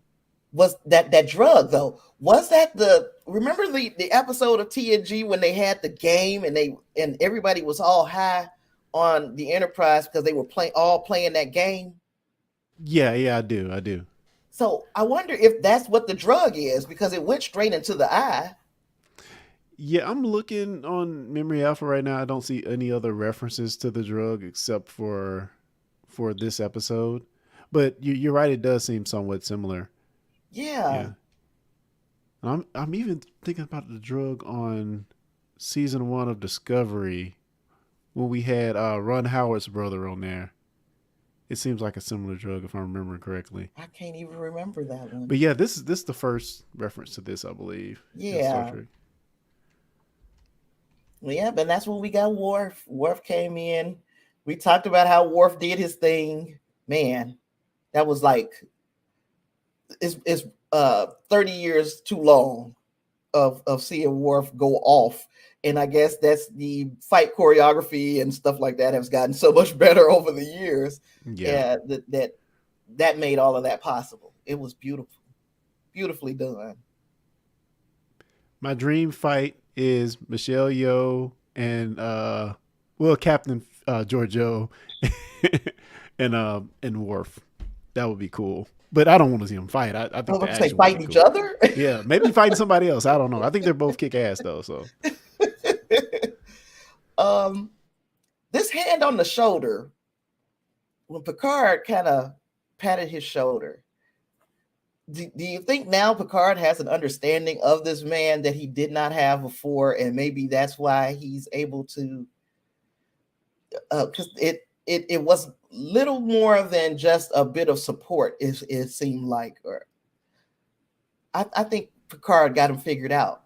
was that drug though? Was that the, remember the episode of TNG when they had the game and they and everybody was all high on the Enterprise because they were playing that game? Yeah, yeah, I do. I do. So I wonder if that's what the drug is because it went straight into the eye. Yeah, I'm looking on Memory Alpha right now. I don't see any other references to the drug except for this episode. But you're right; it does seem somewhat similar. Yeah. Yeah, I'm even thinking about the drug on season one of Discovery when we had Ron Howard's brother on there. It seems like a similar drug if I'm remembering correctly. I can't even remember that But one. yeah, this is the first reference to this, I believe, in Star Yeah. Trek. Well, yeah, but that's when we got Worf. Worf came in. We talked about how Worf did his thing. Man, that was like it's 30 years too long of seeing Worf go off. And I guess that's the fight choreography and stuff like that has gotten so much better over the years. Yeah, That made all of that possible. It was beautiful, beautifully done. my dream fight is Michelle Yeoh and well Captain Giorgio and Worf. That would be cool. But I don't want to see them fight. I I was think the about to say action would be fighting each cool. other. Yeah, maybe fighting somebody else. I don't know. I think they're both kick ass though. So um, this hand on the shoulder when Picard kind of patted his shoulder. Do you think now Picard has an understanding of this man that he did not have before, and maybe that's why he's able to? Because it was little more than just a bit of support. It seemed like, or I think Picard got him figured out.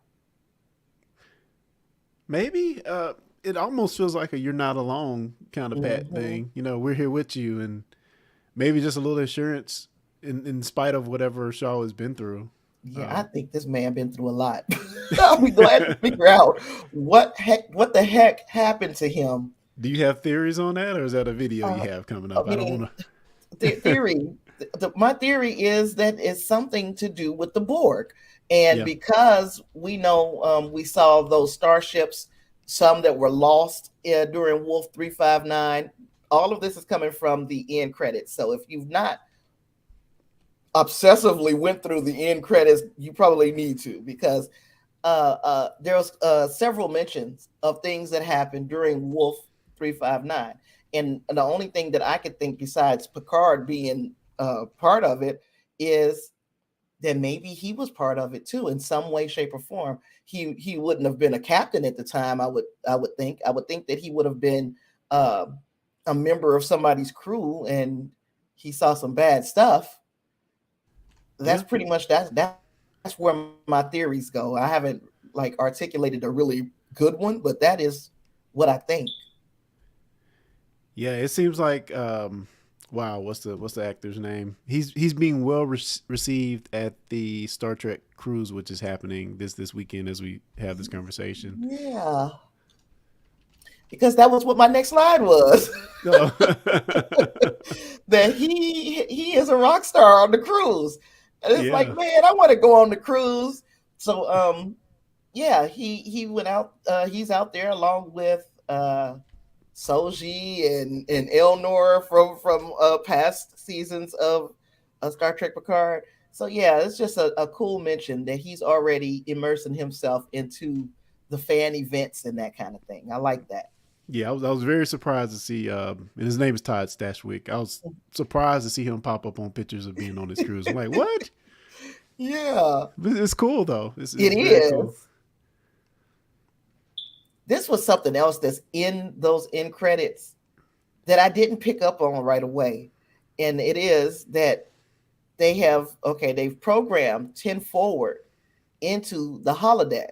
maybe it almost feels like a "you're not alone" kind of pat Hmm. thing. We're here with you, and maybe just a little assurance in spite of whatever Shaw has been through. Yeah, I Um, think this man been through a lot. I'll be glad to figure out what the heck happened to him. Do you have theories on that, or is that a video you Uh, have coming I up? I don't mean, want to. theory. My theory is that it's something to do with the Borg, and Yeah, because we know we saw those starships, some that were lost during Wolf 359. All of this is coming from the end credits. So if you've not obsessively went through the end credits, you probably need to because there was several mentions of things that happened during Wolf 359. And the only thing that I could think besides Picard being part of it is that maybe he was part of it too in some way, shape, or form. He wouldn't have been a captain at the time. I would think that he would have been uh, a member of somebody's crew, and he saw some bad stuff. Yeah. That's pretty much that's where my theories go. I haven't like articulated a really good one, but that is what I think. Yeah, it seems like wow, what's the actor's name? He's being well received at the Star Trek cruise, which is happening this weekend as we have this conversation. Yeah, because that was what my next slide was. No. That he is a rock star on the cruise. And it's like, Yeah. man, I want to go on the cruise. So yeah, he went out he's out there along with Soji and Elnor from past seasons of Star Trek Picard. So yeah, it's just a cool mention that he's already immersing himself into the fan events and that kind of thing. I like that. Yeah, I was very surprised to see, and his name is Todd Stashwick. I was surprised to see him pop up on pictures of being on this cruise. I'm like, what? Yeah, But it's cool though. It's it very cool. is. This was something else that's in those end credits that I didn't pick up on right away. And it is that they've programmed 10 forward into the holodeck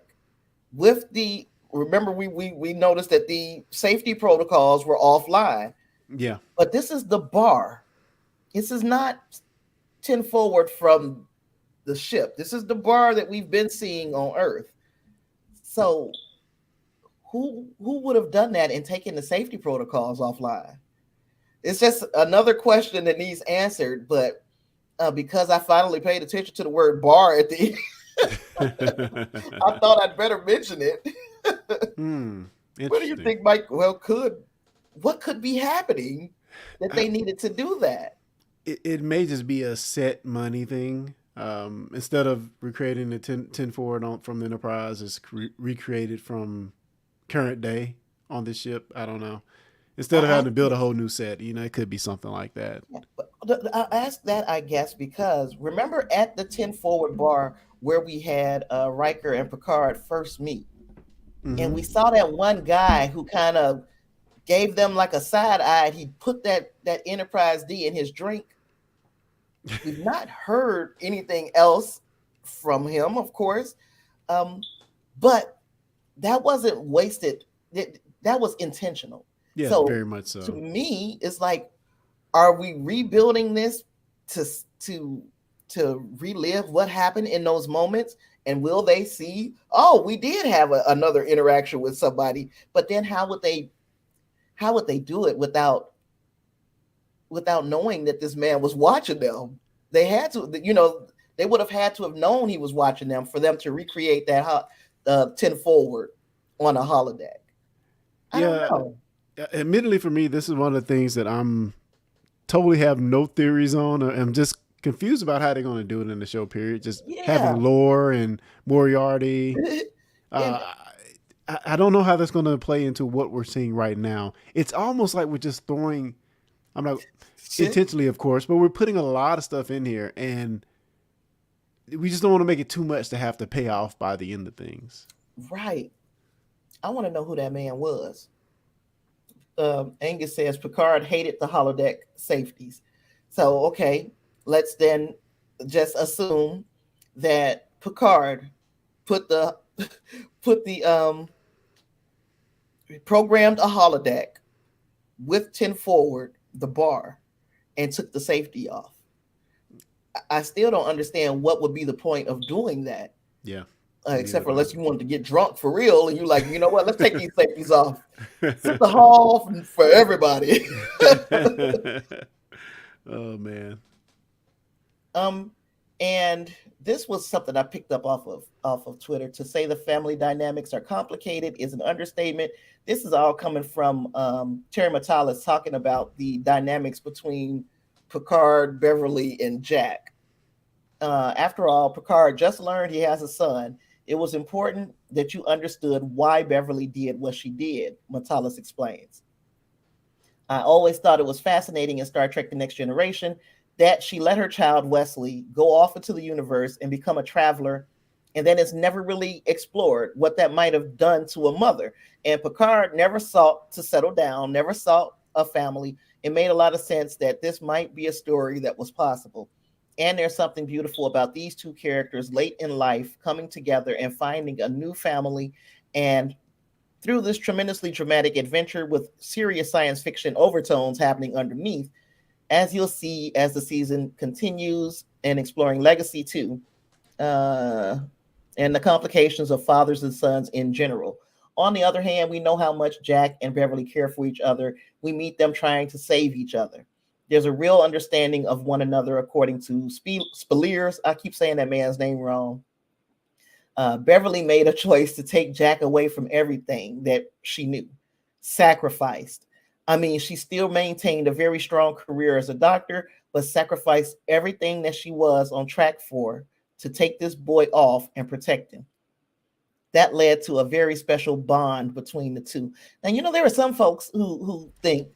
with the remember we noticed that the safety protocols were offline, Yeah, but this is the bar. This is not 10 forward from the ship. This is the bar that we've been seeing on Earth. So who would have done that and taken the safety protocols offline? It's just another question that needs answered. But because I finally paid attention to the word bar at the I thought I'd better mention it. hmm. What do you Interesting. think, Mike? Well, what could be happening that I, they needed to do that? it may just be a set money thing. Instead of recreating the 10 forward from the Enterprise, it's recreated from current day on this ship. I don't know. Instead of I having ask to build a this. whole new set, it could be something like that. I ask that, I guess, because remember at the 10 forward bar where we had Riker and Picard first meet, and Mm-hmm. we saw that one guy who kind of gave them like a side eye. He put that Enterprise D in his drink. We've not heard anything else from him, of course, um, but that wasn't wasted. That was intentional. Yeah, So very much to so. me, it's like, are we rebuilding this to to to relive what happened in those moments? And will they see? Oh, we did have another interaction with somebody, but then how would they do it without knowing that this man was watching them? They had to, they would have had to have known he was watching them for them to recreate that 10 forward on a holodeck. I don't Yeah, know. admittedly for me, this is one of the things that I'm totally have no theories on. I'm just confused about how they're going to do it in the show. Period. Just Yeah. having lore and Moriarty. And Uh, I don't know how that's going to play into what we're seeing right now. It's almost like we're just throwing. I'm not shit, intentionally, of course, but we're putting a lot of stuff in here, and we just don't want to make it too much to have to pay off by the end of things. right. I want to know who that man was. Angus says Picard hated the holodeck safeties. So, okay, let's then just assume that Picard put the put the programmed a holodeck with 10 forward the bar and took the safety off. I still don't understand what would be the point of doing that, Yeah, except neither for do unless you wanted to get drunk for real and you like, you know what, let's take these safeties off. Set the hall for everybody. I. Oh man. um, and this was something I picked up off of Twitter. To say the family dynamics are complicated is an understatement. This is all coming from Terry Matalas talking about the dynamics between Picard, Beverly, and Jack. After all, Picard just learned he has a son. It was important that you understood why Beverly did what she did, Matalas explains. I always thought it was fascinating in Star Trek The Next Generation that she let her child Wesley go off into the universe and become a traveler. And then it's never really explored what that might have done to a mother. And Picard never sought to settle down, never sought a family. It made a lot of sense that this might be a story that was possible. And there's something beautiful about these two characters late in life coming together and finding a new family. And through this tremendously dramatic adventure with serious science fiction overtones happening underneath, as you'll see as the season continues and exploring legacy too, uh, and the complications of fathers and sons in general. On the other hand, we know how much Jack and Beverly care for each other. We meet them trying to save each other. There's a real understanding of one another, according to Spaliers. I keep saying that man's name wrong. Beverly made a choice to take Jack away from everything that she knew, sacrificed. I mean, she still maintained a very strong career as a doctor, but sacrificed everything that she was on track for to take this boy off and protect him. That led to a very special bond between the two. And you know, there are some folks who think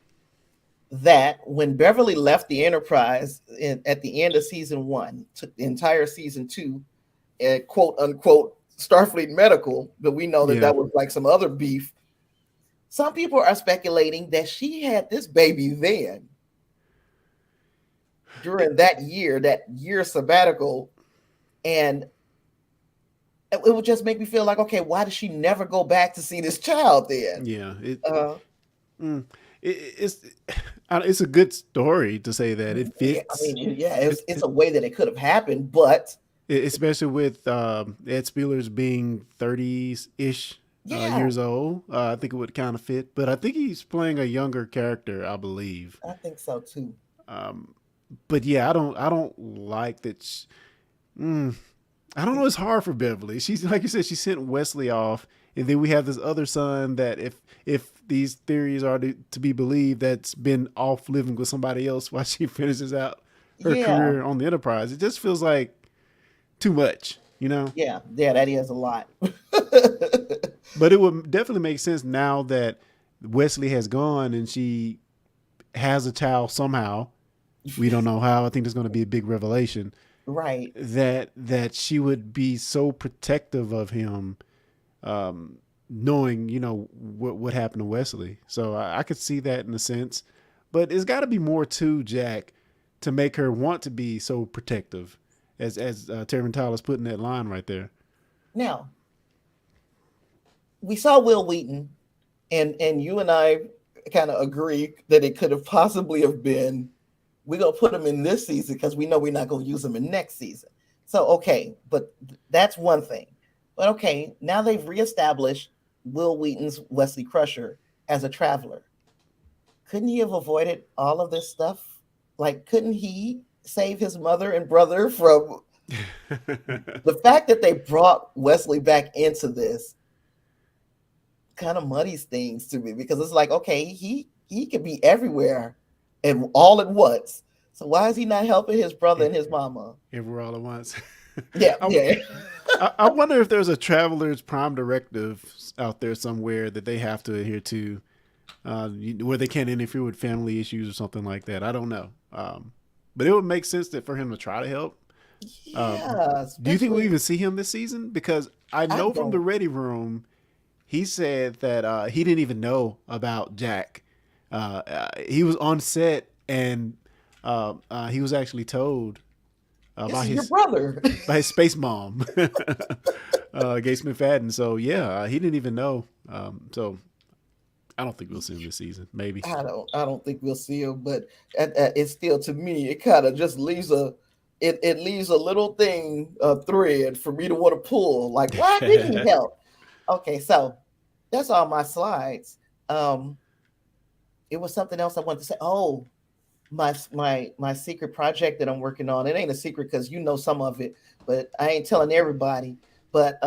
that when Beverly left the Enterprise at the end of season one, took the entire season two, and quote unquote Starfleet Medical, but we know that Yeah. that was like some other beef. Some people are speculating that she had this baby then during that year sabbatical, and it would just make me feel like, okay, why does she never go back to see this child then? Yeah. Uh, Mm, it's it's a good story to say that it yeah, I fits. mean, yeah, It, it's it, a way that it could have happened, but especially with Ed Spielers being 30-ish yeah, years old. I think it would kind of fit. But I think he's playing a younger character, I believe. I think so too. Um, but yeah, I don't like that. Mm, I don't know. It's hard for Beverly. She's like you said. She sent Wesley off, and then we have this other son that, if these theories are to be believed, that's been off living with somebody else while she finishes out her Yeah, career on the Enterprise. It just feels like too much, you know. yeah, that is a lot. But it would definitely make sense now that Wesley has gone and she has a child somehow. We don't know how. I think there's going to be a big revelation Right. that she would be so protective of him, knowing what happened to Wesley. So I could see that in a sense, but it's got to be more to Jack to make her want to be so protective, as Terry Tyler's putting that line right there. Now, we saw Will Wheaton, and you and I kind of agree that it could have possibly have been, we're gonna put him in this season because we know we're not gonna use him in next season. So okay, but that's one thing. But okay, now they've reestablished Will Wheaton's Wesley Crusher as a traveler. Couldn't he have avoided all of this stuff? Like, couldn't he save his mother and brother from the fact that they brought Wesley back into this? Kind of muddies things to me because it's like, okay, he could be everywhere and all at once. So why is he not helping his brother and his mama? Everywhere all at once. Yeah, I, yeah, I wonder if there's a traveler's prime directive out there somewhere that they have to adhere to, where they can't interfere with family issues or something like that. I don't know. But it would make sense that for him to try to help. yeah. Do you think we'll Especially, even see him this season? Because I I know from the don't. Ready Room, he said that he didn't even know about Jack. He was on set and he was actually told This by is your his brother. by his space mom, Gates McFadden. So yeah, he didn't even know. So I don't think we'll see him this season. Maybe. I don't think we'll see him, but it's still, to me, it kind of just leaves it leaves a little thing, a thread for me to want to pull. Like, why didn't he help? Okay, so that's all my slides. Um, it was something else I wanted to say. Oh, my secret project that I'm working on. It ain't a secret because you know some of it, but I ain't telling everybody. But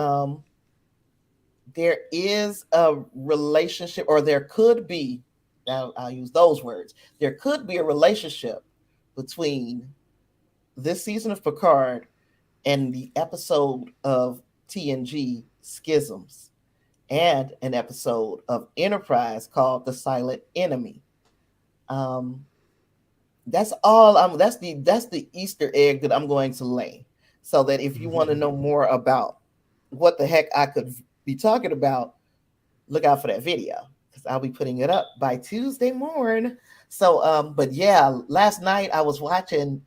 there is a relationship, or there could be. I'll use those words. There could be a relationship between this season of Picard and the episode of TNG Schisms and an episode of Enterprise called The Silent Enemy. Um, that's all I'm that's the Easter egg that I'm going to lay. So that if you want to know more about what the heck I could be talking about, look out for that video because I'll be putting it up by Tuesday morning. So but yeah, last night I was watching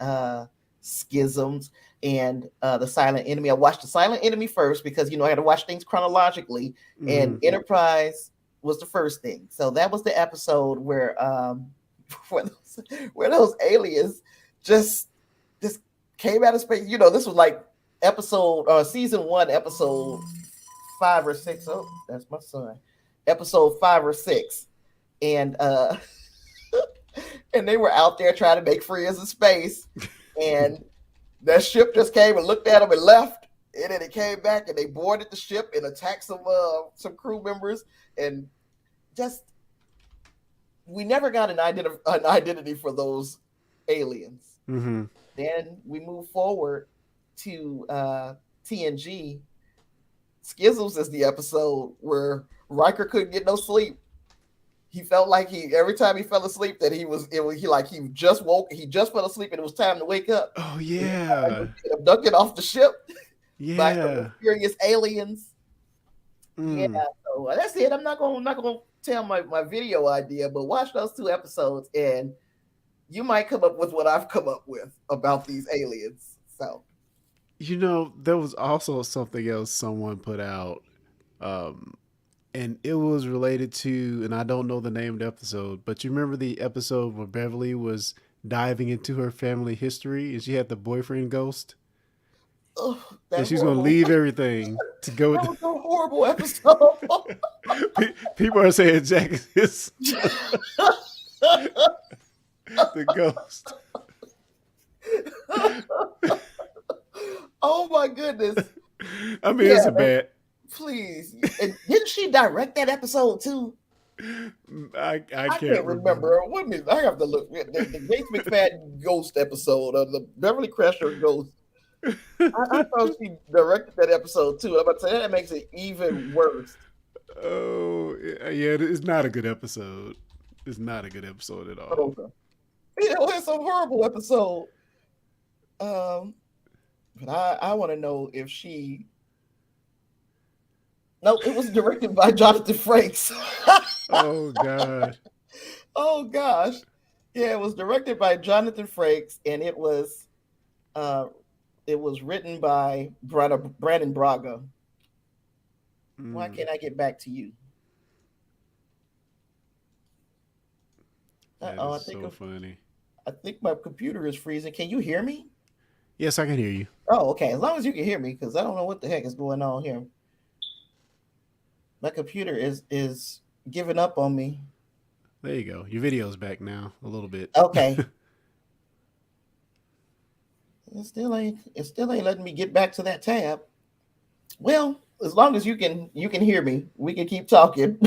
Schisms and the Silent Enemy. I watched the Silent Enemy first because I had to watch things chronologically, and Enterprise was the first thing. So that was the episode where where those aliens just just came out of space. This was like episode season 1, episode 5 or 6. Oh, that's my son. Episode 5 or 6. And and they were out there trying to make friends in space. And that ship just came and looked at them and left. And then it came back and they boarded the ship and attacked some crew members. And just we never got an identity for those aliens. Mm-hmm. Then we move forward to TNG. Schisms is the episode where Riker couldn't get no sleep. He felt like every time he fell asleep that he just fell asleep and it was time to wake up. Oh yeah, abducted off the ship by some yeah. mysterious aliens. Yeah, so that's it. I'm not gonna tell my video idea, but watch those 2 episodes and you might come up with what I've come up with about these aliens. So There was also something else someone put out, and it was related to, and I don't know the name of the episode, but you remember the episode where Beverly was diving into her family history and she had the boyfriend ghost? And she's going to leave everything to go with that was a horrible episode. People are saying Jack is the ghost. Oh my goodness. I mean, it's a bad. Please. And didn't she direct that episode too? I can't remember. What is, I have to look. The Gates McFadden ghost episode of the Beverly Crusher ghost. I thought she directed that episode too. I'm about to say that makes it even worse. Oh yeah, it's not a good episode. It's not a good episode at all. Okay. It's a horrible episode. But I want to know if she. No, it was directed by Jonathan Frakes. Oh God. Oh gosh. Yeah, it was directed by Jonathan Frakes, and it was written by Brandon Braga. Why can't I get back to you? That is so funny. I think my computer is freezing. Can you hear me? Yes, I can hear you. Oh, okay. As long as you can hear me, because I don't know what the heck is going on here. My computer is giving up on me. There you go. Your video's back now a little bit. Okay. It still ain't letting me get back to that tab. Well, as long as you can hear me, we can keep talking.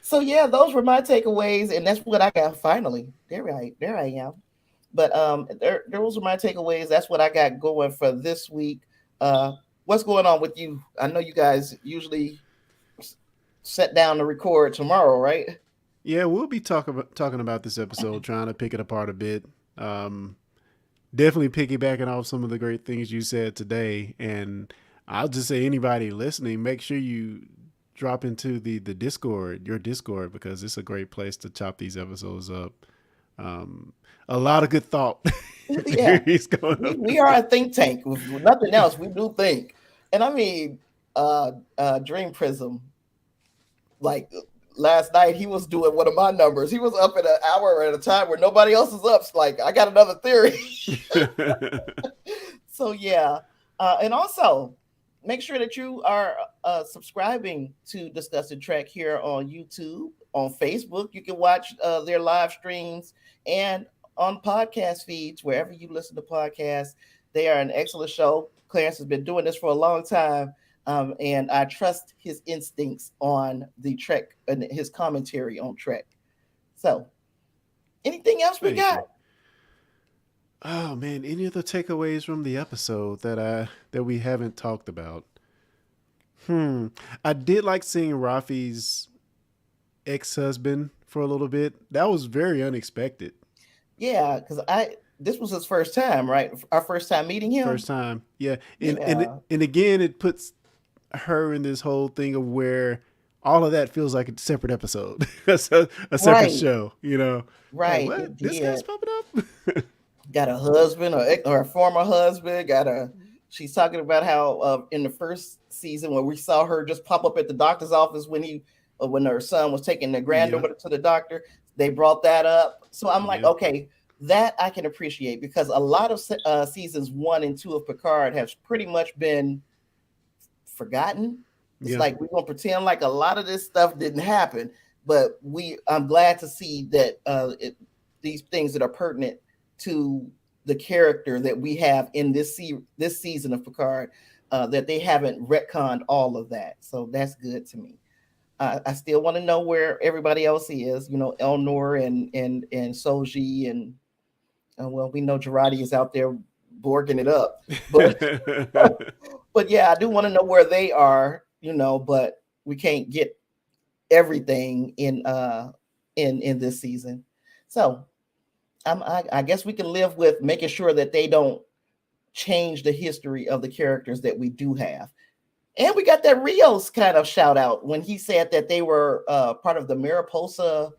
So yeah, those were my takeaways, and that's what I got finally. There I am. But those are my takeaways. That's what I got going for this week. What's going on with you? I know you guys usually set down to record tomorrow, right? Yeah, we'll be talking about this episode, trying to pick it apart a bit. Definitely piggybacking off some of the great things you said today. And I'll just say, anybody listening, make sure you drop into the Discord, your Discord, because it's a great place to chop these episodes up. A lot of good thought. Yeah, we are a think tank. With nothing else, we do think. And I mean, Dream Prism, like last night, he was doing one of my numbers. He was up at an hour at a time where nobody else is up. So like, I got another theory. So yeah, and also make sure that you are subscribing to Discussing Trek here on YouTube, on Facebook. You can watch their live streams and on podcast feeds, wherever you listen to podcasts. They are an excellent show. Clarence has been doing this for a long time, and I trust his instincts on the Trek and his commentary on Trek. So, anything else we got? Oh man, any other takeaways from the episode that we haven't talked about? I did like seeing Rafi's ex-husband for a little bit. That was very unexpected. Yeah, because I this was his first time, right? Our first time meeting him. First time, yeah, Yeah, and again, it puts her in this whole thing of where all of that feels like a separate episode, a separate right, show. You know, like right. what It this guy's did. popping up. Got a husband or a former husband. Got a. She's talking about how in the first season when we saw her just pop up at the doctor's office when her son was taking their Yeah, granddaughter to the doctor, they brought that up. So I'm like, yeah, okay, that I can appreciate because a lot of seasons 1 and 2 of Picard has pretty much been forgotten. It's yeah. like we're gonna pretend like a lot of this stuff didn't happen, but I'm glad to see that these things that are pertinent to the character that we have in this season of Picard, that they haven't retconned all of that. So that's good to me. I still want to know where everybody else is. You know, Elnor and Soji and well, we know Girardi is out there borging it up, but but yeah, I do want to know where they are. You know, but we can't get everything in this season. So I guess we can live with making sure that they don't change the history of the characters that we do have. And we got that Rios kind of shout out when he said that they were part of the Mariposa.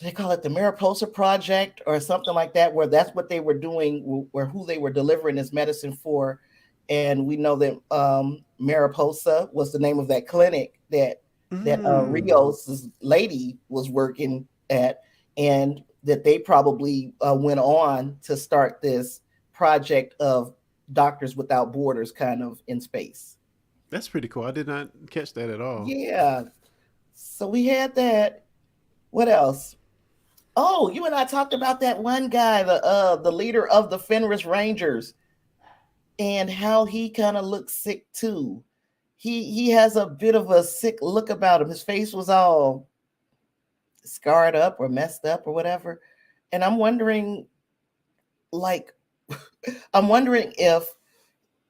They call it the Mariposa Project or something like that, where that's what they were doing, where who they were delivering this medicine for. And we know that Mariposa was the name of that clinic that Mm. Rios' lady was working at, and that they probably went on to start this project of Doctors Without Borders, kind of in space. That's pretty cool. I did not catch that at all. Yeah. So we had that. What else? Oh, you and I talked about that one guy, the leader of the Fenris Rangers, and how he kind of looks sick too. He has a bit of a sick look about him. His face was all scarred up or messed up or whatever. And I'm wondering, like, I'm wondering if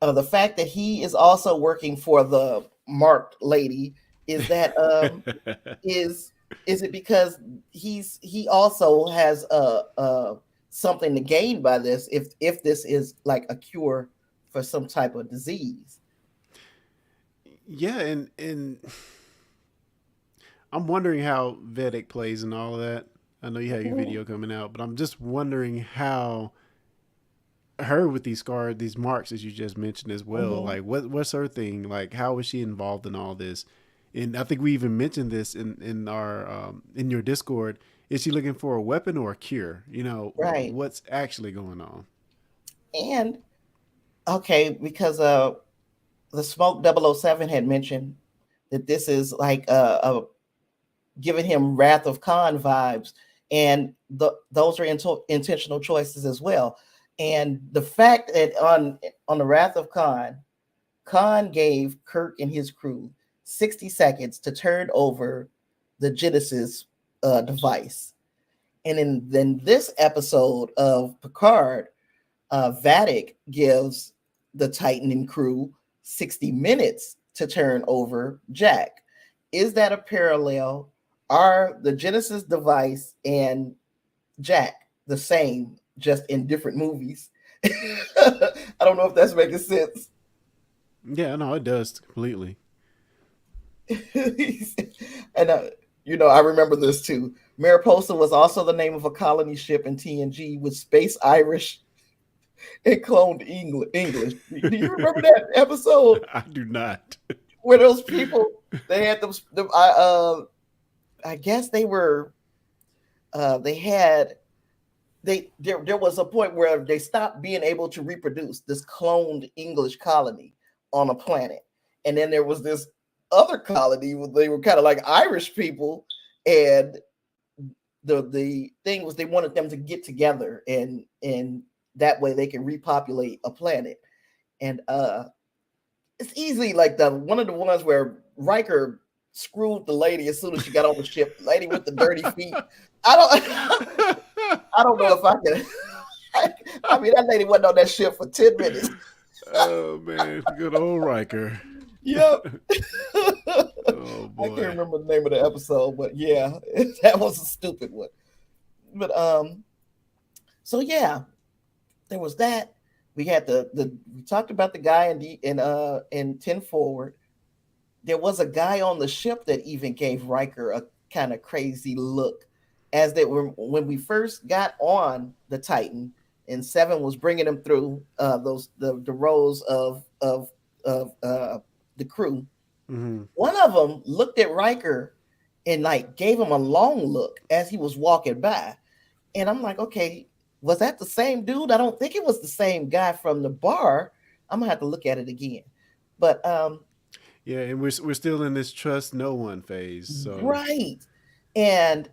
the fact that he is also working for the marked lady is that is is it because he also has something to gain by this if this is like a cure for some type of disease. Yeah, and I'm wondering how Vedic plays and all of that. I know you have your Mhm. video coming out, but I'm just wondering how her with these scars, these marks, as you just mentioned as well. Mhm. Like, what's her thing? Like, how is she involved in all this? And I think we even mentioned this in our in your Discord. Is she looking for a weapon or a cure? You know, Right. what's actually going on? And okay, because the Smoke 007 had mentioned that this is like giving him Wrath of Khan vibes, and those are intentional choices as well. And the fact that on the Wrath of Khan, Khan gave Kirk and his crew 60 seconds to turn over the Genesis device, and in then this episode of Picard, Vadic gives the Titan and crew 60 minutes to turn over Jack. Is that a parallel? Are the Genesis device and Jack the same, just in different movies? I don't know if that's making sense. Yeah, no, it does completely. And I remember this too. Mariposa was also the name of a colony ship in TNG with Space Irish and cloned English. Do you remember that episode I do not. where those people they had I guess they were they had there was a point where they stopped being able to reproduce this cloned English colony on a planet, and then there was this other colony where they were kind of like Irish people, and the thing was they wanted them to get together and that way they can repopulate a planet. And it's easily like the one of the ones where Riker screwed the lady as soon as she got on the ship, lady with the dirty feet. I don't I don't know if I can. I mean, that lady wasn't on that ship for 10 minutes. Oh man, good old Riker. Yep. Oh I can't boy. remember the name of the episode, but yeah, that was a stupid one. But so yeah, there was that. We had the we talked about the guy in 10 forward. There was a guy on the ship that even gave Riker a kind of crazy look as they were when we first got on the Titan and Seven was bringing them through those the rows of the crew. Hmm. One of them looked at Riker and like gave him a long look as he was walking by. And I'm like, okay, was that the same dude? I don't think it was the same guy from the bar. I'm gonna have to look at it again. But Yeah, and we're still in this trust no one phase. So right. And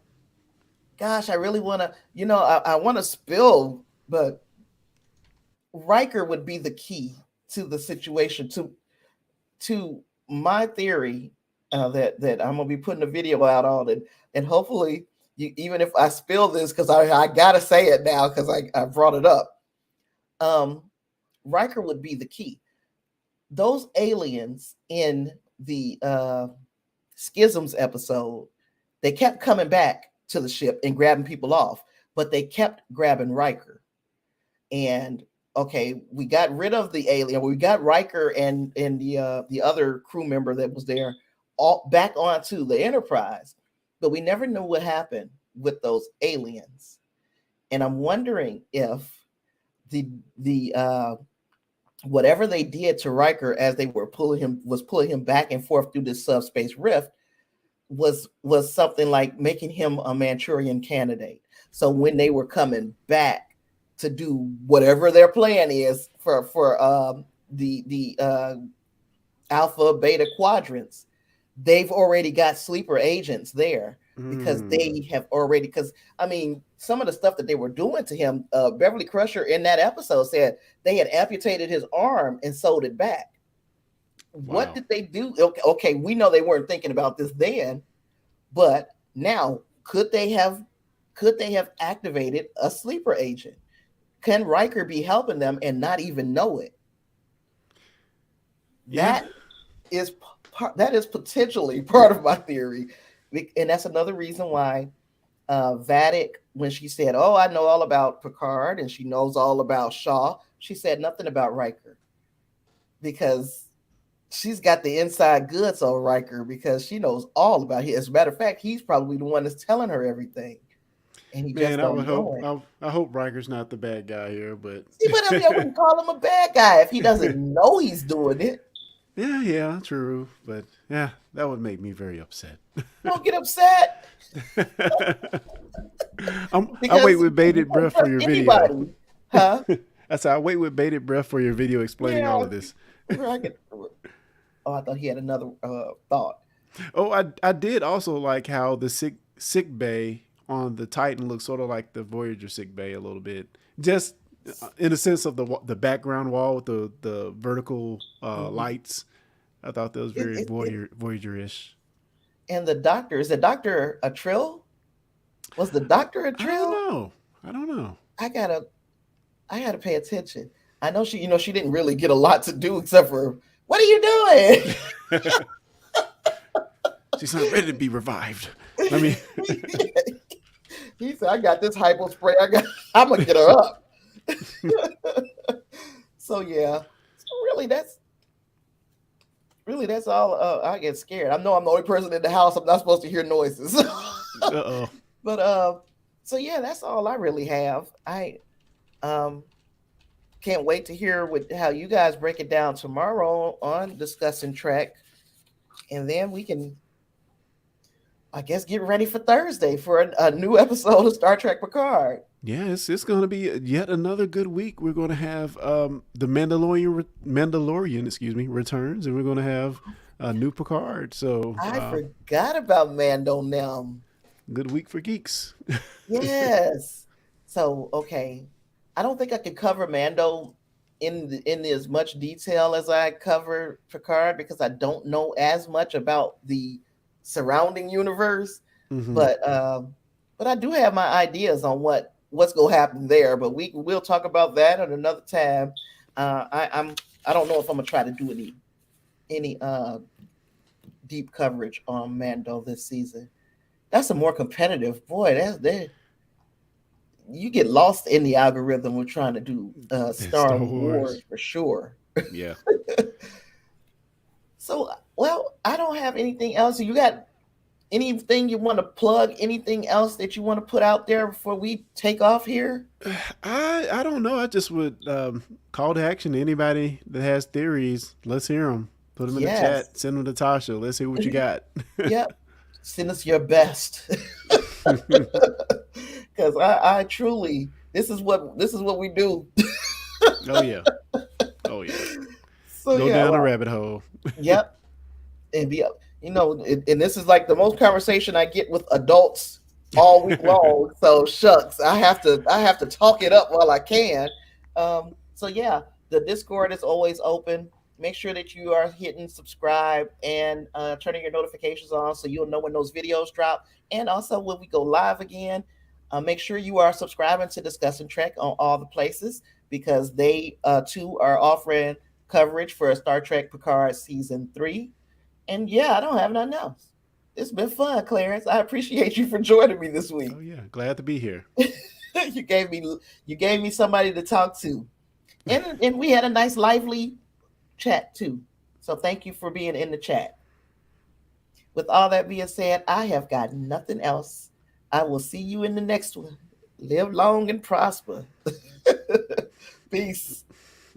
gosh, I really wanna, I wanna spill, but Riker would be the key to the situation, to my theory that I'm gonna be putting a video out on it, and hopefully, even if I spill this, because I gotta say it now because I brought it up. Um, Riker would be the key. Those aliens in the Schisms episode, they kept coming back to the ship and grabbing people off, but they kept grabbing Riker. And okay, we got rid of the alien. We got Riker and the other crew member that was there all back onto the Enterprise, but we never knew what happened with those aliens. And I'm wondering if the whatever they did to Riker as they were pulling him back and forth through this subspace rift was something like making him a Manchurian candidate. So when they were coming back to do whatever their plan is for the alpha beta quadrants, they've already got sleeper agents there because mm, they have already because I mean some of the stuff that they were doing to him, Beverly Crusher in that episode said they had amputated his arm and sewed it back. What wow. did they do? Okay, okay, we know they weren't thinking about this then, but now could they have activated a sleeper agent? Can Riker be helping them and not even know it? Yeah, That is that is potentially part of my theory, and that's another reason why Vadic, when she said, "Oh, I know all about Picard," and she knows all about Shaw, she said nothing about Riker because she's got the inside goods on Riker because she knows all about him. As a matter of fact, he's probably the one that's telling her everything, and he just man, I would don't hope know it. I hope Riker's not the bad guy here, but See, but I mean, I wouldn't call him a bad guy if he doesn't know he's doing it. yeah, yeah, true. But yeah, that would make me very upset. Don't get upset I wait because with you bated don't breath for trust your video. anybody, huh? I said I wait with bated breath for your video explaining all Yeah, of this. I could, oh, I thought he had another thought. Oh, I did also like how the sick bay on the Titan looks sort of like the Voyager sick bay a little bit, just in the sense of the background wall with the vertical Mhm. lights. I thought that was It, very it, it, Voyager-ish. and the doctor is the doctor a trill? Was the doctor a I don't trill? know. I don't know. I gotta I gotta pay attention. I know she didn't really get a lot to do except for what are you She's not ready to be revived. I doing? mean, He said, "I got this hypo spray. I'm gonna get her up." So yeah, so really that's all. I get scared. I know I'm the only person in the house. I'm not supposed to hear noises. uh-oh. But so yeah, that's all I really have. I um can't wait to hear how you guys break it down tomorrow on discussing Trek, and then we can, I guess, get ready for Thursday for a new episode of Star Trek Picard. Yeah, it's going to be yet another good week. We're going to have the Mandalorian, excuse me, returns, and we're going to have a new Picard. So, I forgot about Mando now. good week for geeks. Yes. So okay, I don't think I could cover Mando in as much detail as I cover Picard because I don't know as much about the surrounding universe. Hmm. But but I do have my ideas on what's gonna happen there. But we'll talk about that at another time. I don't know if I'm gonna try to do any deep coverage on Mando this season. That's a more competitive boy. That's there. You get lost in the algorithm with trying to do Star Star Wars Wars. for sure. Yeah. So, well, I don't have anything else. You got anything you want to plug? Anything else that you want to put out there before we take off here? I don't know. I just would call to action to anybody that has theories. Let's hear them. Put them in the Yes. chat. Send them to Tasha. Let's hear what you got. Yep. Send us your best. Because I truly, this is what we do. Oh yeah. Oh yeah. So Go yeah, down a well, rabbit hole. yep. And be, and this is like the most conversation I get with adults all week long. So shucks, I have to talk it up while I can. So yeah, the Discord is always open. Make sure that you are hitting subscribe and turning your notifications on so you'll know when those videos drop. And also when we go live again, make sure you are subscribing to Discussing Trek on all the places because they too are offering coverage for Star Trek Picard season 3. And yeah, I don't have nothing else. It's been fun, Clarence. I appreciate you for joining me this Oh week. yeah. Glad to be here. you gave me you gave me somebody to talk to. And we had a nice lively chat too. So thank you for being in the chat. With all that being said, I have got nothing else. I will see you in the next one. Live long and prosper. Peace.